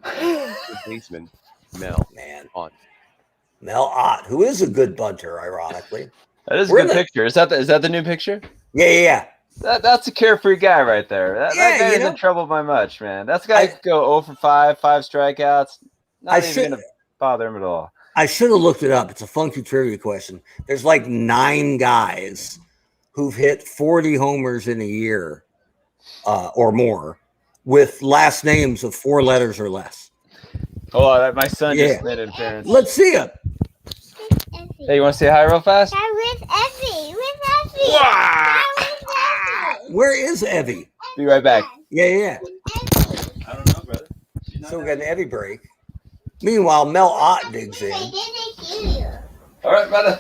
The baseman, Mel. Man. Ott. Mel Ott, who is a good bunter, ironically. That is a good picture. Is that the new picture? Yeah. That's a carefree guy right there. That guy isn't troubled by much, man. That's guy could go 0 for 5 strikeouts. Not even gonna bother him at all. I should have looked it up. It's a funky trivia question. There's like 9 guys who've hit 40 homers in a year or more with last names of 4 letters or less. Oh, my son just made an appearance. Let's see it. Hey, you want to say hi real fast? With Evie. Where is Evie? Be right back. Yeah. I don't know, brother. So we got an Evie break. Meanwhile, Mel Ott digs in. All right, brother.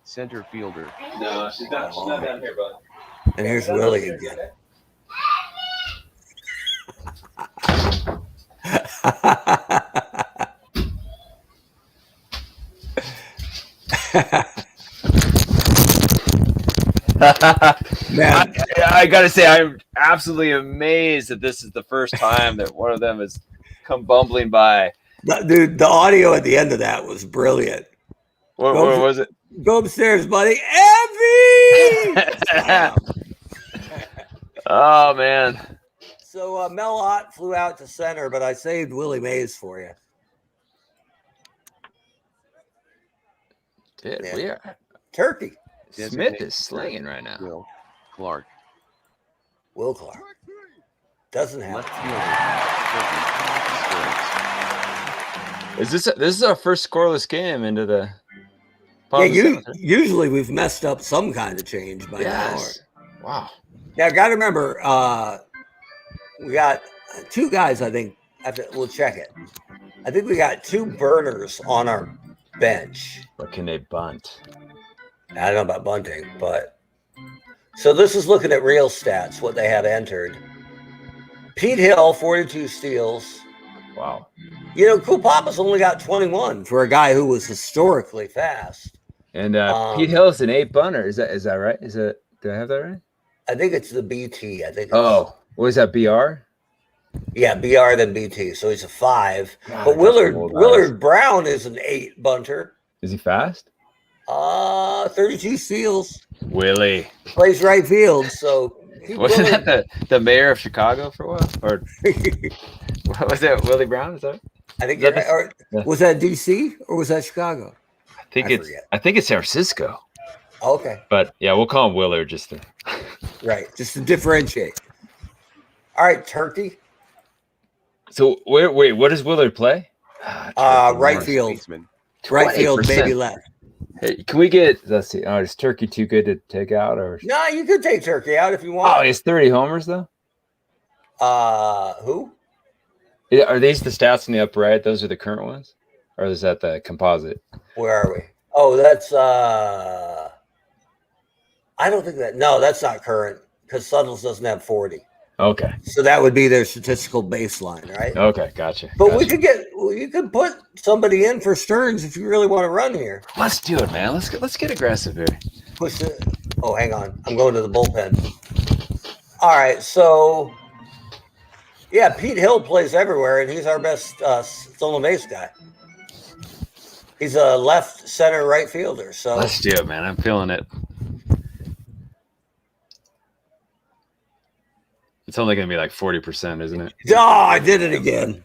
Center fielder. No, she's not down here, brother. And here's Willie again. Man, I gotta say, I'm absolutely amazed that this is the first time that one of them has come bumbling by. Dude, the audio at the end of that was brilliant. What was it? Go upstairs, buddy. Evie! Oh, man. So Mel Ott flew out to center, but I saved Willie Mays for you. Dude, we are. Turkey. Smith is slinging right now. Will Clark. Doesn't have. Left fielder. Is this is our first scoreless game into the? Usually we've messed up some kind of change by now. Wow. Yeah, I got to remember. We got 2 guys. I think we'll check it. I think we got 2 burners on our bench. But can they bunt? I don't know about bunting, but so this is looking at real stats, what they have entered. Pete Hill, 42 steals. Wow. You know, Cool Papa's only got 21 for a guy who was historically fast. And Pete Hill's an 8 bunter. Is that right? Did I have that right? I think it's the BT. I think. What is that? BR? Yeah, BR then BT. So he's a 5. God, but Willard Brown is an 8 bunter. Is he fast? 32 steals. Willie plays right field. So wasn't that the mayor of Chicago for a while? Or what was that? Willie Brown? Is that? I think was that DC or was that Chicago? I think it's San Francisco. Okay. But yeah, we'll call him Willard just to just to differentiate. All right, Turkey. So wait, what does Willard play? Right field. Right field, maybe left. Hey, can we get? Let's see. Oh, is Turkey too good to take out, or no? You could take Turkey out if you want. Oh, he has 30 homers though. Who? Are these the stats in the upper right? Those are the current ones, or is that the composite? Where are we? Oh, that's I don't think that. No, that's not current because Suttles doesn't have 40. Okay. So that would be their statistical baseline, right? Okay, gotcha. But you could put somebody in for Stearns if you really want to run here. Let's do it, man. Let's get aggressive here. Push it. Oh, hang on. I'm going to the bullpen. All right, so yeah, Pete Hill plays everywhere, and he's our best stolen base guy. He's a left, center, right fielder. So let's do it, man. I'm feeling it. It's only going to be like 40%, isn't it? Oh, I did it again.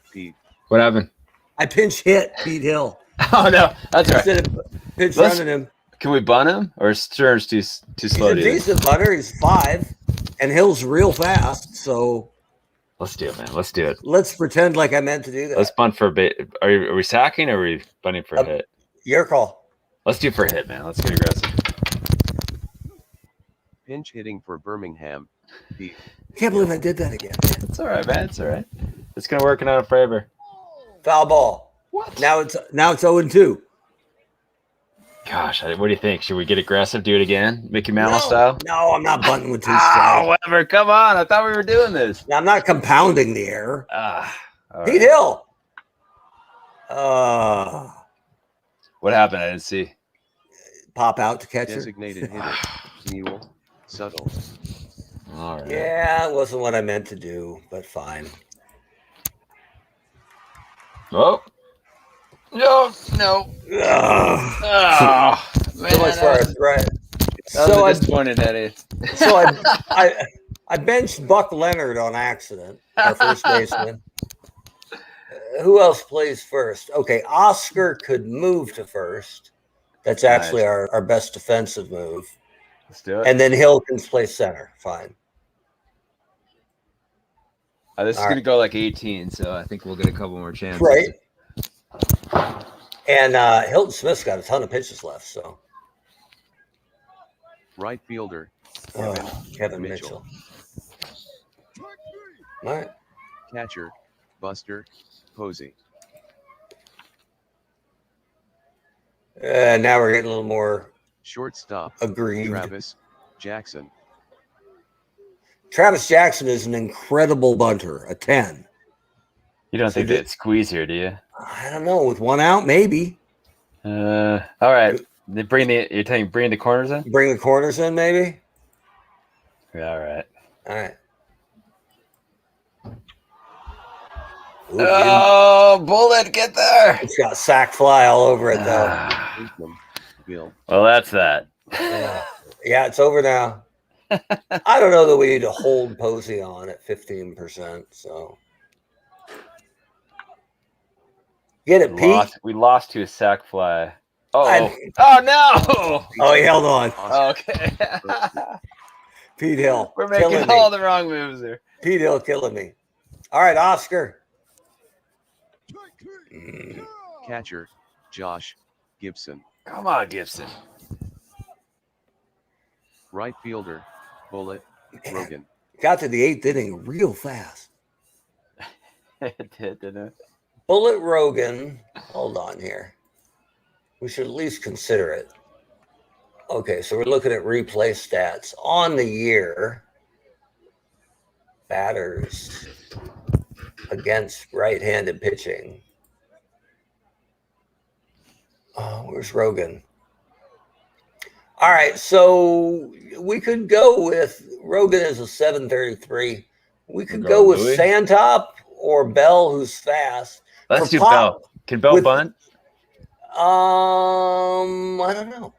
What happened? I pinch hit Pete Hill. Oh, no. That's right. Instead of pinch running him. Can we bunt him? Or is Stearns too slow? He's a decent bunter. He's 5. And Hill's real fast. So let's do it, man. Let's do it. Let's pretend like I meant to do that. Let's bunt for a bit. Are we sacking or are we bunting for a hit? Your call. Let's do for a hit, man. Let's get aggressive. Pinch hitting for Birmingham. I can't believe I did that again. It's all right, man. It's all right. It's gonna work in our favor. Foul ball. What? Now it's 0-2. Gosh, what do you think? Should we get aggressive? Do it again, Mickey Mouse style? No, I'm not bunting with 2 strikes. Whatever. Come on. I thought we were doing this. Now, I'm not compounding the error. Right. Pete Hill. What happened? I didn't see. Pop out to catcher. Designated hitter. Mule Suttles. All right. Yeah, it wasn't what I meant to do, but fine. Oh. No. Oh, man. So much for a threat. So disappointed, Eddie. So I benched Buck Leonard on accident, our first baseman. Who else plays first? Okay, Oscar could move to first. That's actually our best defensive move. Let's do it. And then Hill can play center. Fine. This is going to go like 18, so I think we'll get a couple more chances. Right. And Hilton Smith's got a ton of pitches left, so. Right fielder. Kevin Mitchell. All right. Catcher. Buster. Posey. Now we're getting a little more Shortstop. agreed. Travis Jackson. Travis Jackson is an incredible bunter, a 10. You don't think they'd squeeze here, do you? I don't know. With 1 out, maybe. All right. They bring the corners in? Bring the corners in, maybe? Yeah, all right. All right. Ooh, bullet, get there. It's got sack fly all over it, though. Well, that's that. Yeah, it's over now. I don't know that we need to hold Posey on at 15%. So get it, Pete. We lost to a sack fly. Oh no! Oh, he held on. Okay. Pete Hill. We're making all the wrong moves here. Pete Hill killing me. All right, Oscar. Catcher. Josh Gibson. Come on, Gibson. Right fielder. Bullet. Rogan. Got to the 8th inning real fast. It did, didn't it? Bullet Rogan. Hold on here. We should at least consider it. Okay, so we're looking at replay stats. On the year, batters against right-handed pitching. Where's Rogan? All right, so we could go with Rogan is a 733. We could go with Louis? Santop or Bell, who's fast. Let's do Bell. Can Bell bunt? I don't know.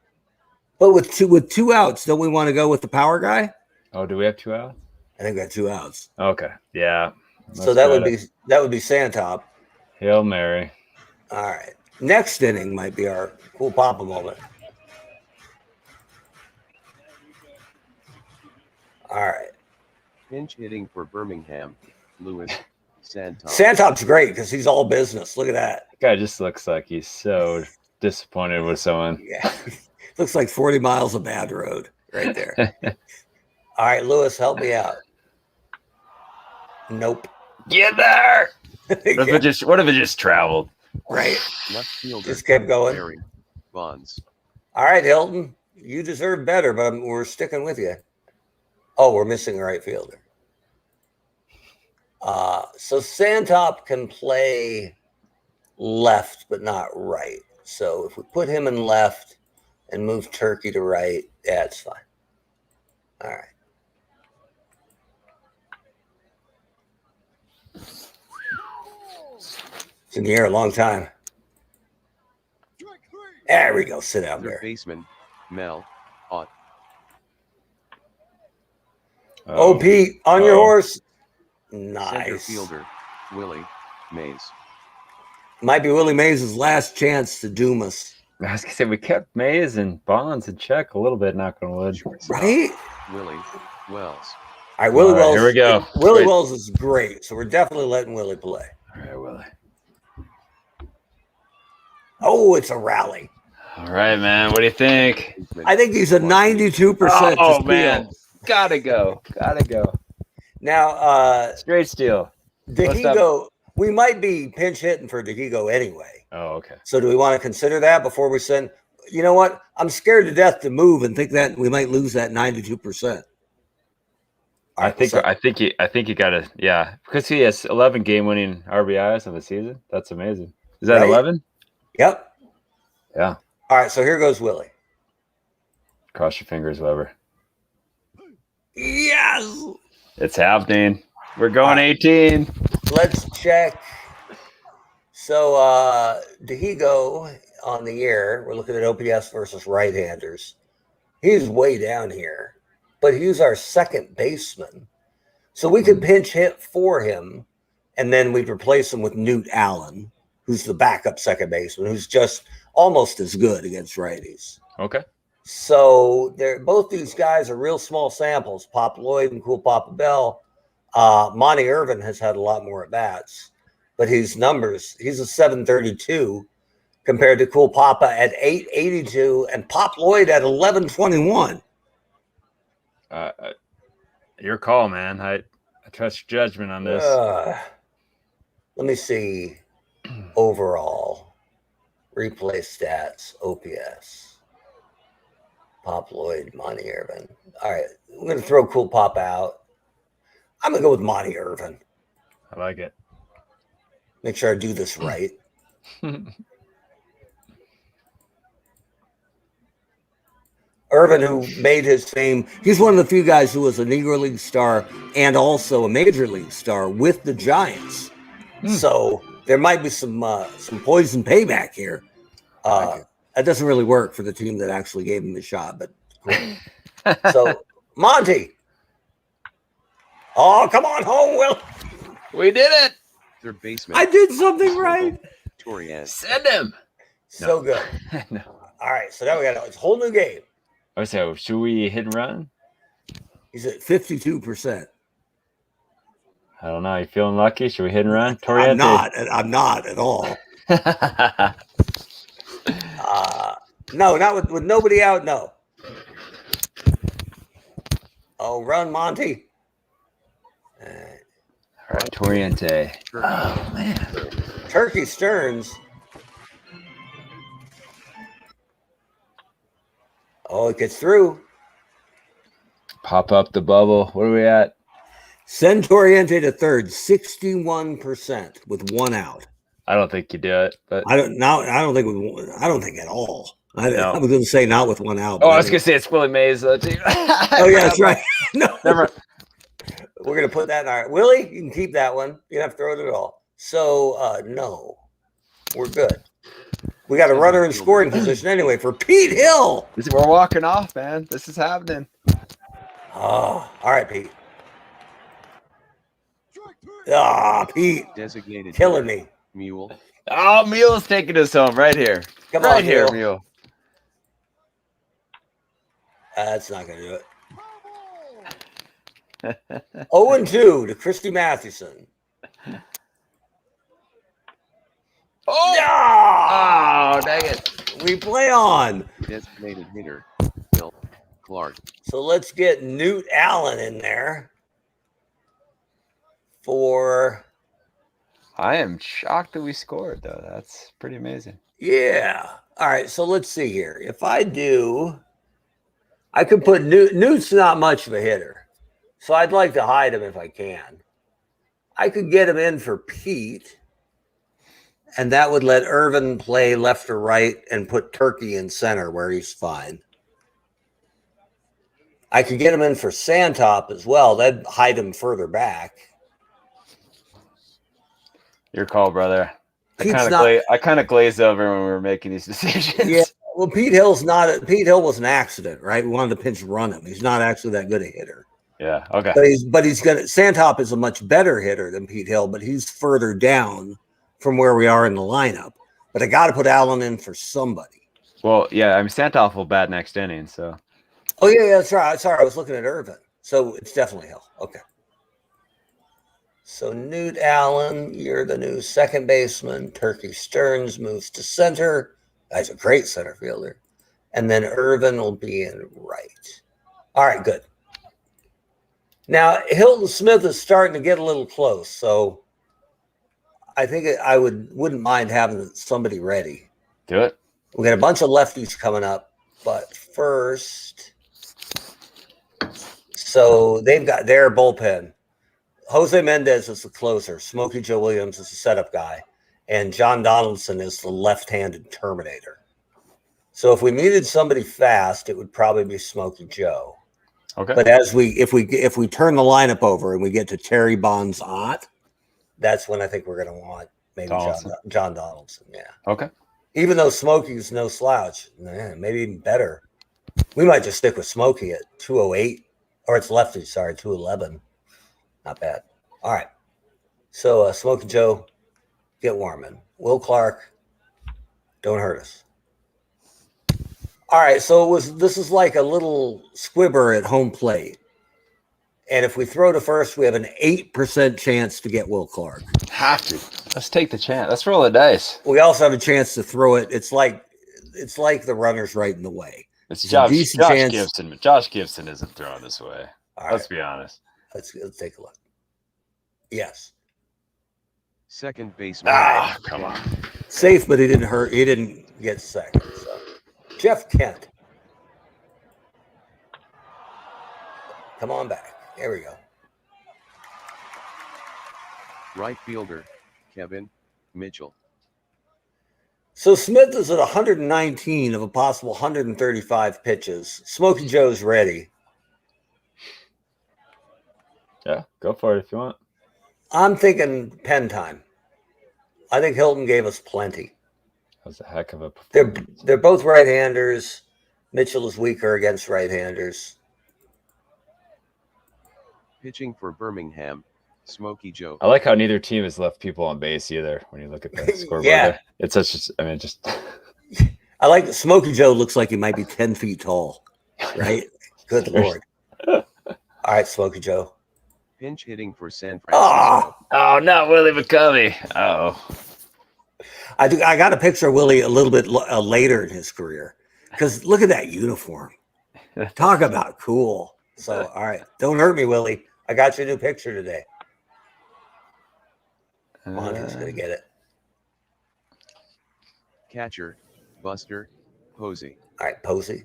But with two outs, don't we want to go with the power guy? Oh, do we have 2 outs? I think we got 2 outs. Okay, yeah. So that would be Santop. Hail Mary. All right. Next inning might be our cool papa moment. All right. Pinch hitting for Birmingham. Lewis Santop. Santop's great because he's all business. Look at that. That guy just looks like he's so disappointed with someone. Yeah. Looks like 40 miles of bad road right there. All right, Lewis, help me out. Nope. Get there. What if it just traveled? Right. Left fielder. Just kept going. Barry Bonds. All right, Hilton. You deserve better, but we're sticking with you. Oh, we're missing a right fielder. So Santop can play left, but not right. So if we put him in left and move Turkey to right, yeah, it's fine. All right. It's in the air a long time. There we go. Sit out there. Baseman Mel Ott. Oh, Pete, on your horse. Nice. Center fielder Willie Mays. Might be Willie Mays' last chance to doom us. I was gonna say we kept Mays and Bonds in check a little bit, knock on wood. Right? Willie Wells. All right, Willie Wells. Here we go. Willie Wells is great, so we're definitely letting Willie play. All right, Willie. Oh, it's a rally. All right, man. What do you think? I think he's a 92%. Oh, man. Gotta go. Now, straight steal. Dihigo, we might be pinch hitting for Dihigo anyway. Oh, okay. So do we want to consider that before we send? You know what? I'm scared to death to move and think that we might lose that 92%. I think you gotta, yeah, because he has 11 game-winning RBIs on the season. That's amazing. Is that 11? Yep. Yeah. All right, so here goes Willie. Cross your fingers, Weber. Yes. It's happening. We're going 18. Let's check. So Dihigo on the year, we're looking at OPS versus right-handers. He's way down here, but he's our second baseman. So we could pinch hit for him, and then we'd replace him with Newt Allen, who's the backup second baseman, who's just almost as good against righties. Okay. So both these guys are real small samples, Pop Lloyd and Cool Papa Bell. Monty Irvin has had a lot more at-bats, but his numbers, he's a 732 compared to Cool Papa at 882 and Pop Lloyd at 1121. Your call, man. I trust your judgment on this. Let me see. Overall, replay stats, OPS. Pop Lloyd, Monty Irvin. All right, we're going to throw Cool Pop out. I'm going to go with Monty Irvin. I like it. Make sure I do this right. Irvin, who made his fame, he's one of the few guys who was a Negro League star and also a Major League star with the Giants. So there might be some poison payback here. That doesn't really work for the team that actually gave him the shot, but cool. So Monty. Oh, come on home, Will. We did it. Third baseman. I did something right. Torian. Send him. So good. No. All right, so now we got a whole new game. Oh, so should we hit and run? He's at 52%. I don't know. You feeling lucky? Should we hit and run? Toriente. I'm not at all. No, not with nobody out. No. Oh, run, Monty. All right, Toriente. Oh, man. Turkey Stearns. Oh, it gets through. Pop up the bubble. What are we at? Send Toriente to third, 61% with one out. I don't think you do it, but I don't think at all. I was going to say not with one out. Oh, I was going to say it's Willie Mays, though, too. Oh, yeah, that's right. No. Never. We're going to put that in our... Willie, you can keep that one. You don't have to throw it at all. So, no. We're good. We got a runner in scoring position anyway for Pete Hill. We're walking off, man. This is happening. Oh, all right, Pete. Ah, Pete. Designated killing me. Mule. Oh, Mule's taking us home right here. Come right on, here, Mule. Mule. That's not going to do it. 0-2 to Christy Mathewson. Oh, dang it. We play on. Designated hitter, Bill Clark. So let's get Newt Allen in there for... I am shocked that we scored, though. That's pretty amazing. Yeah. All right, so let's see here. If I do... I could put Newt's not much of a hitter, so I'd like to hide him if I can. I could get him in for Pete, and that would let Irvin play left or right and put Turkey in center where he's fine. I could get him in for Santop as well. That'd hide him further back. Your call, brother. I kind of glazed over when we were making these decisions. Yeah. Well, Pete Hill was an accident, right? We wanted to pinch run him. He's not actually that good a hitter. Yeah. Okay. But he's gonna. Santop is a much better hitter than Pete Hill, but he's further down from where we are in the lineup. But I got to put Allen in for somebody. Well, yeah. I mean, Santop will bat next inning, so. Oh yeah, that's right. Sorry, I was looking at Irvin. So it's definitely Hill. Okay. So Newt Allen, you're the new second baseman. Turkey Stearns moves to center. Guy's a great center fielder. And then Irvin will be in right. All right, good. Now, Hilton Smith is starting to get a little close, so I think I wouldn't mind having somebody ready. Do it. We got a bunch of lefties coming up, but first, so they've got their bullpen. Jose Mendez is the closer. Smokey Joe Williams is the setup guy. And John Donaldson is the left-handed terminator. So if we needed somebody fast, it would probably be Smokey Joe. Okay. But if we turn the lineup over and we get to Terry Bonds Ott, that's when I think we're going to want maybe John Donaldson. Yeah. Okay. Even though Smokey's no slouch, maybe even better. We might just stick with Smokey at 208, or it's lefty. Sorry, 211. Not bad. All right. So Smokey Joe. Get warming. Will Clark, don't hurt us. All right, so this is like a little squibber at home plate. And if we throw to first, we have an 8% chance to get Will Clark. Have to. Let's take the chance. Let's roll the dice. We also have a chance to throw it. It's like the runner's right in the way. It's Josh Gibson. Josh Gibson isn't throwing this way. Let's be honest. Let's take a look. Yes. Second baseman. Come on. Safe, but he didn't hurt. He didn't get second. So. Jeff Kent. Come on back. There we go. Right fielder, Kevin Mitchell. So Smith is at 119 of a possible 135 pitches. Smokey Joe's ready. Yeah, go for it if you want. I'm thinking pen time. I think Hilton gave us plenty. That was a heck of a performance. They're both right-handers. Mitchell is weaker against right-handers. Pitching for Birmingham, Smokey Joe. I like how neither team has left people on base either when you look at the scoreboard. Yeah. There. It's such just I like that Smokey Joe looks like he might be 10 feet tall, right? Good Lord. All right, Smokey Joe. Pinch hitting for San Francisco. Oh, not Willie McCovey. Oh. I got a picture of Willie a little bit later in his career because look at that uniform. Talk about cool. So, all right. Don't hurt me, Willie. I got you a new picture today. Monty's going to get it. Catcher, Buster, Posey. All right, Posey.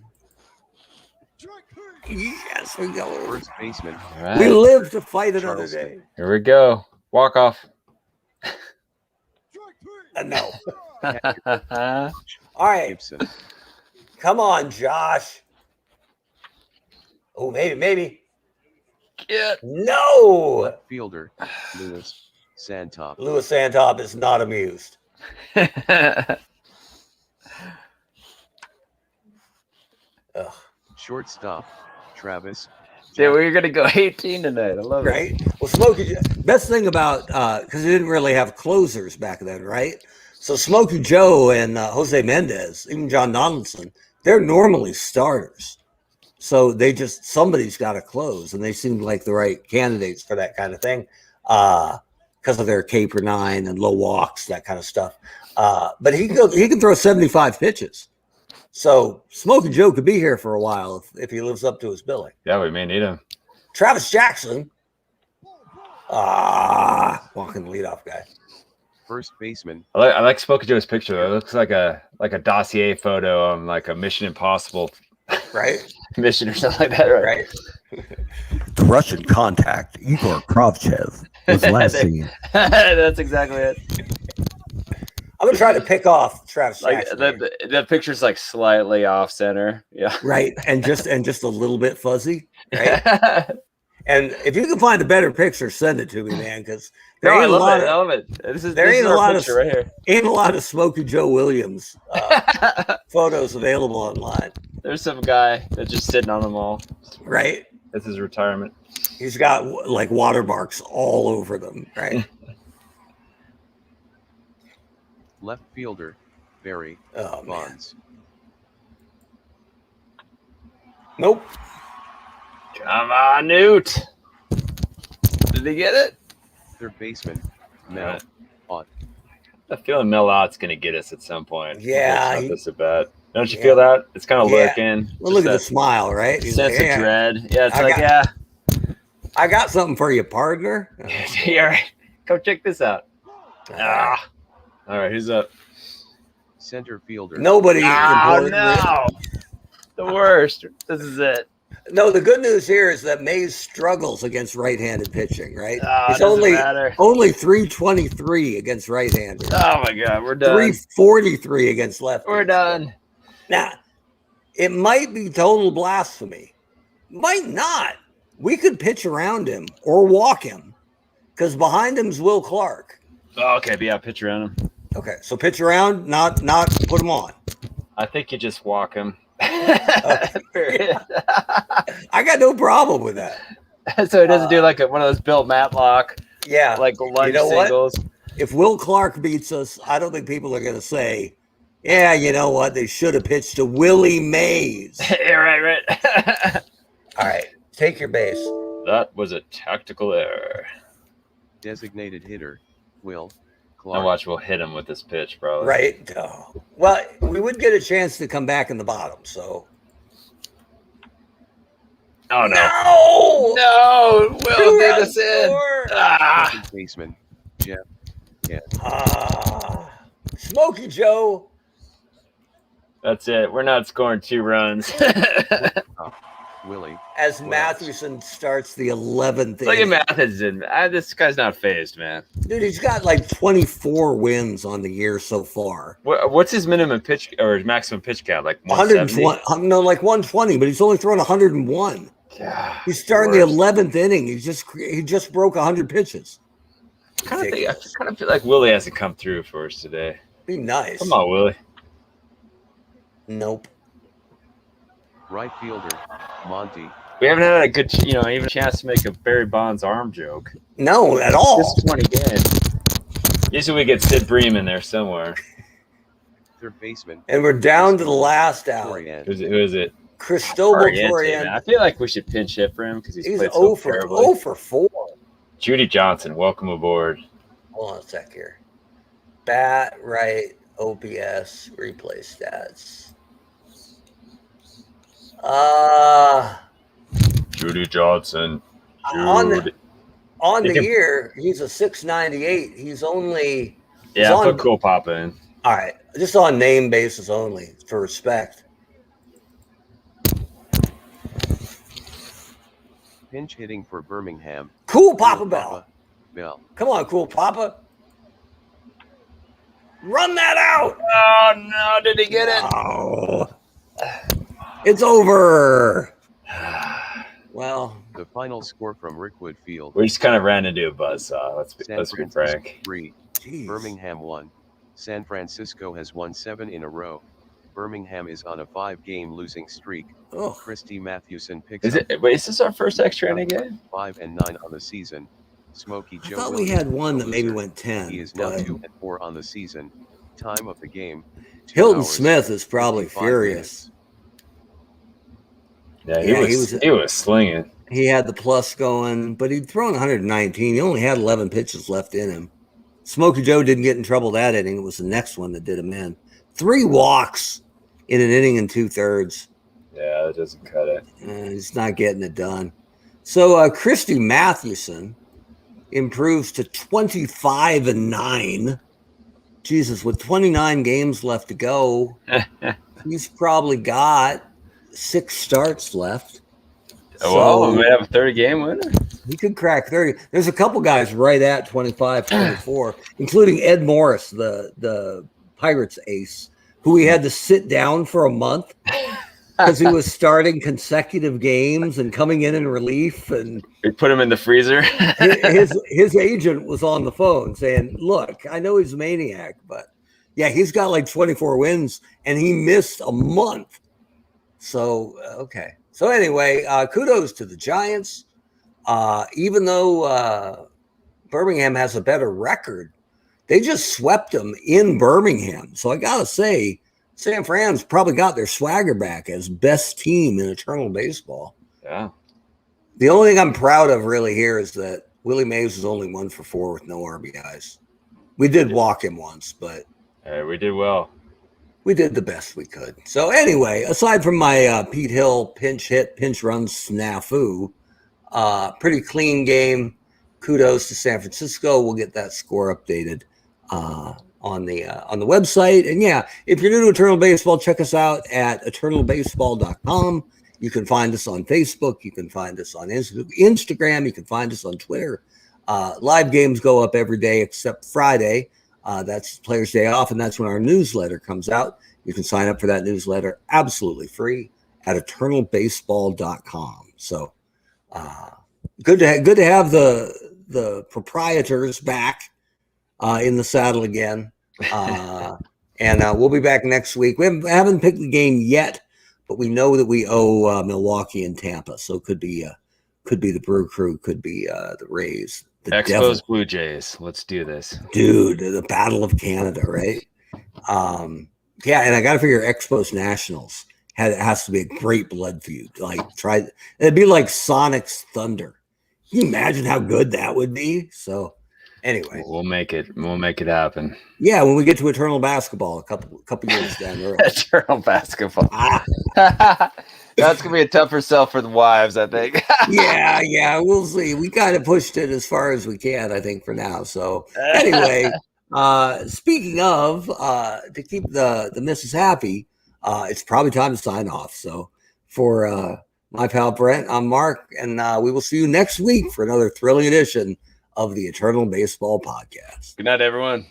Yes, we go. First baseman. Right. We live to fight another Charleston. day. Here we go. Walk off. No. Catcher, All right. Gibson. Come on, Josh. Oh, maybe. Get. No. Left fielder, Lewis Santop. Lewis Santop is not amused. Ugh. Shortstop, Travis. Dude, we're gonna go 18 tonight. I love it. Right? Well, Smokey, best thing about because they didn't really have closers back then, right? So Smokey Joe and Jose Mendez, even John Donaldson, they're normally starters. So somebody's got to close, and they seemed like the right candidates for that kind of thing because of their K per 9 and low walks, that kind of stuff. But he can throw 75 pitches. So Smokey Joe could be here for a while if he lives up to his billing. Yeah, we may need him. Travis Jackson, walking leadoff guy. First baseman. I like Smokey Joe's picture. It looks like a dossier photo on like a Mission Impossible, right? Mission or something like that, right? The Russian contact Igor Kravchev was last seen. That's exactly it. I'm gonna try to pick off Travis Like Jackson. the picture's like slightly off center. Yeah. Right. And just a little bit fuzzy. Right. And if you can find a better picture, send it to me, man, because there ain't a lot of. I love it. This is There ain't a lot of right here. Ain't a lot of Smokey Joe Williams photos available online. There's some guy that's just sitting on them all. Right. That's his retirement. He's got like watermarks all over them. Right. Left fielder, Barry Bonds. Nope. Come on, Newt. Did he get it? Third baseman, Mel Ott. I'm feeling Mel Ott's going to get us at some point. Yeah. This a bet. Don't you feel that? It's kind of lurking. Well, look at the smile, right? Sense of dread. Yeah, it's I got something for you, partner. Yeah, right. Come check this out. All right, who's up? Center fielder. Nobody. Oh, no. The worst. This is it. No, the good news here is that Mays struggles against right-handed pitching, right? It's matter. only 323 against right-handers. Oh, my God. We're done. 343 against lefties. We're done. Now, it might be total blasphemy. Might not. We could pitch around him or walk him because behind him's Will Clark. Oh, okay, but yeah, pitch around him. Okay, so pitch around, not put him on. I think you just walk him. I got no problem with that. So he doesn't do like one of those Bill Matlock, like lunge singles. What? If Will Clark beats us, I don't think people are going to say, yeah, you know what? They should have pitched to Willie Mays. Yeah, right. All right, take your base. That was a tactical error. Designated hitter, Will Clark. Now watch, we'll hit him with this pitch, bro. Right. Oh. Well, we would get a chance to come back in the bottom, so. Oh, no. No! Will did us in. Second baseman, Jeff. Yeah. Smokey Joe. That's it. We're not scoring 2 runs. Willie. As Mathewson starts the 11th Look inning. at Mathewson. This guy's not phased, man. Dude, he's got like 24 wins on the year so far. What's his minimum pitch or his maximum pitch count? Like 120? No, like 120, but he's only thrown 101. Yeah, he's starting the 11th inning. He just broke 100 pitches. I kind of feel like Willie hasn't come through for us today. Be nice. Come on, Willie. Nope. Right fielder, Monty. We haven't had a good, even a chance to make a Barry Bonds arm joke. No, at all. This 20 games. Usually we get Sid Bream in there somewhere. Third baseman. And we're down to the last out. Who is it? Cristobal Torian. I feel like we should pinch hit for him because he's played 0 so terribly. 0 for 4. Judy Johnson, welcome aboard. Hold on a sec here. Bat, right, OPS, replay stats. Judy Johnson. On the year, he's a 698. He's only. I'll put Cool Papa in. All right, just on name basis only for respect. Pinch hitting for Birmingham. Cool Papa Bell. Come on, Cool Papa. Run that out. Oh, no. Did he get it? Oh. It's over. Well, The final score from Rickwood Field. We just kind of ran into a buzzsaw. Let's be frank. 3, Birmingham 1. San Francisco has won 7 in a row. Birmingham is on a 5-game losing streak. oh, Christy Mathewson picks Is this our first extra inning game? 5 and 9 on the season. Smokey I Joe thought Williams we had one that maybe loser. went 10. He is now 2 and 4 on the season. Time of the game. 2 Hilton hours, Smith is probably 55 furious. minutes. Yeah, he was slinging. He had the plus going, but he'd thrown 119. He only had 11 pitches left in him. Smokey Joe didn't get in trouble that inning. It was the next one that did him in. 3 walks in an inning and 2/3. Yeah, that doesn't cut it. He's not getting it done. So Christy Mathewson improves to 25 and 9. Jesus, with 29 games left to go, he's probably got 6 starts left. Well, we may have a 30-game winner. He could crack 30. There's a couple guys right at 25, 24, including Ed Morris, the Pirates ace, who we had to sit down for a month because he was starting consecutive games and coming in relief. And we put him in the freezer. his agent was on the phone saying, look, I know he's a maniac, but yeah, he's got like 24 wins and he missed a month. So, okay. So anyway, kudos to the Giants. Even though Birmingham has a better record, they just swept them in Birmingham. So I got to say, San Fran's probably got their swagger back as best team in eternal baseball. Yeah. The only thing I'm proud of really here is that Willie Mays was only 1 for 4 with no RBIs. We did walk him once, but we did well. We did the best we could. So anyway, aside from my Pete Hill pinch hit, pinch run snafu, pretty clean game. Kudos to San Francisco. We'll get that score updated on the website. And yeah, if you're new to Eternal Baseball, check us out at eternalbaseball.com. You can find us on Facebook. You can find us on Instagram. You can find us on Twitter. Live games go up every day except Friday. That's Players' Day off, and that's when our newsletter comes out. You can sign up for that newsletter absolutely free at eternalbaseball.com. So good to have the proprietors back in the saddle again. And we'll be back next week. We haven't picked the game yet, but we know that we owe Milwaukee and Tampa. So it could be the Brew Crew, could be the Rays. Expos Blue Jays. Let's do this. Dude, the Battle of Canada, right? Yeah, and I got to figure Expos Nationals has to be a great blood feud. It'd be like Sonic's Thunder. Can you imagine how good that would be? So anyway. We'll make it happen. Yeah, when we get to Eternal Basketball a couple years down the road. Eternal Basketball. That's gonna be a tougher sell for the wives, I think. yeah, we'll see. We kind of pushed it as far as we can, I think, for now. So anyway, speaking of to keep the missus happy, it's probably time to sign off. So for my pal Brent, I'm Mark, and we will see you next week for another thrilling edition of the Eternal Baseball Podcast. Good night, everyone.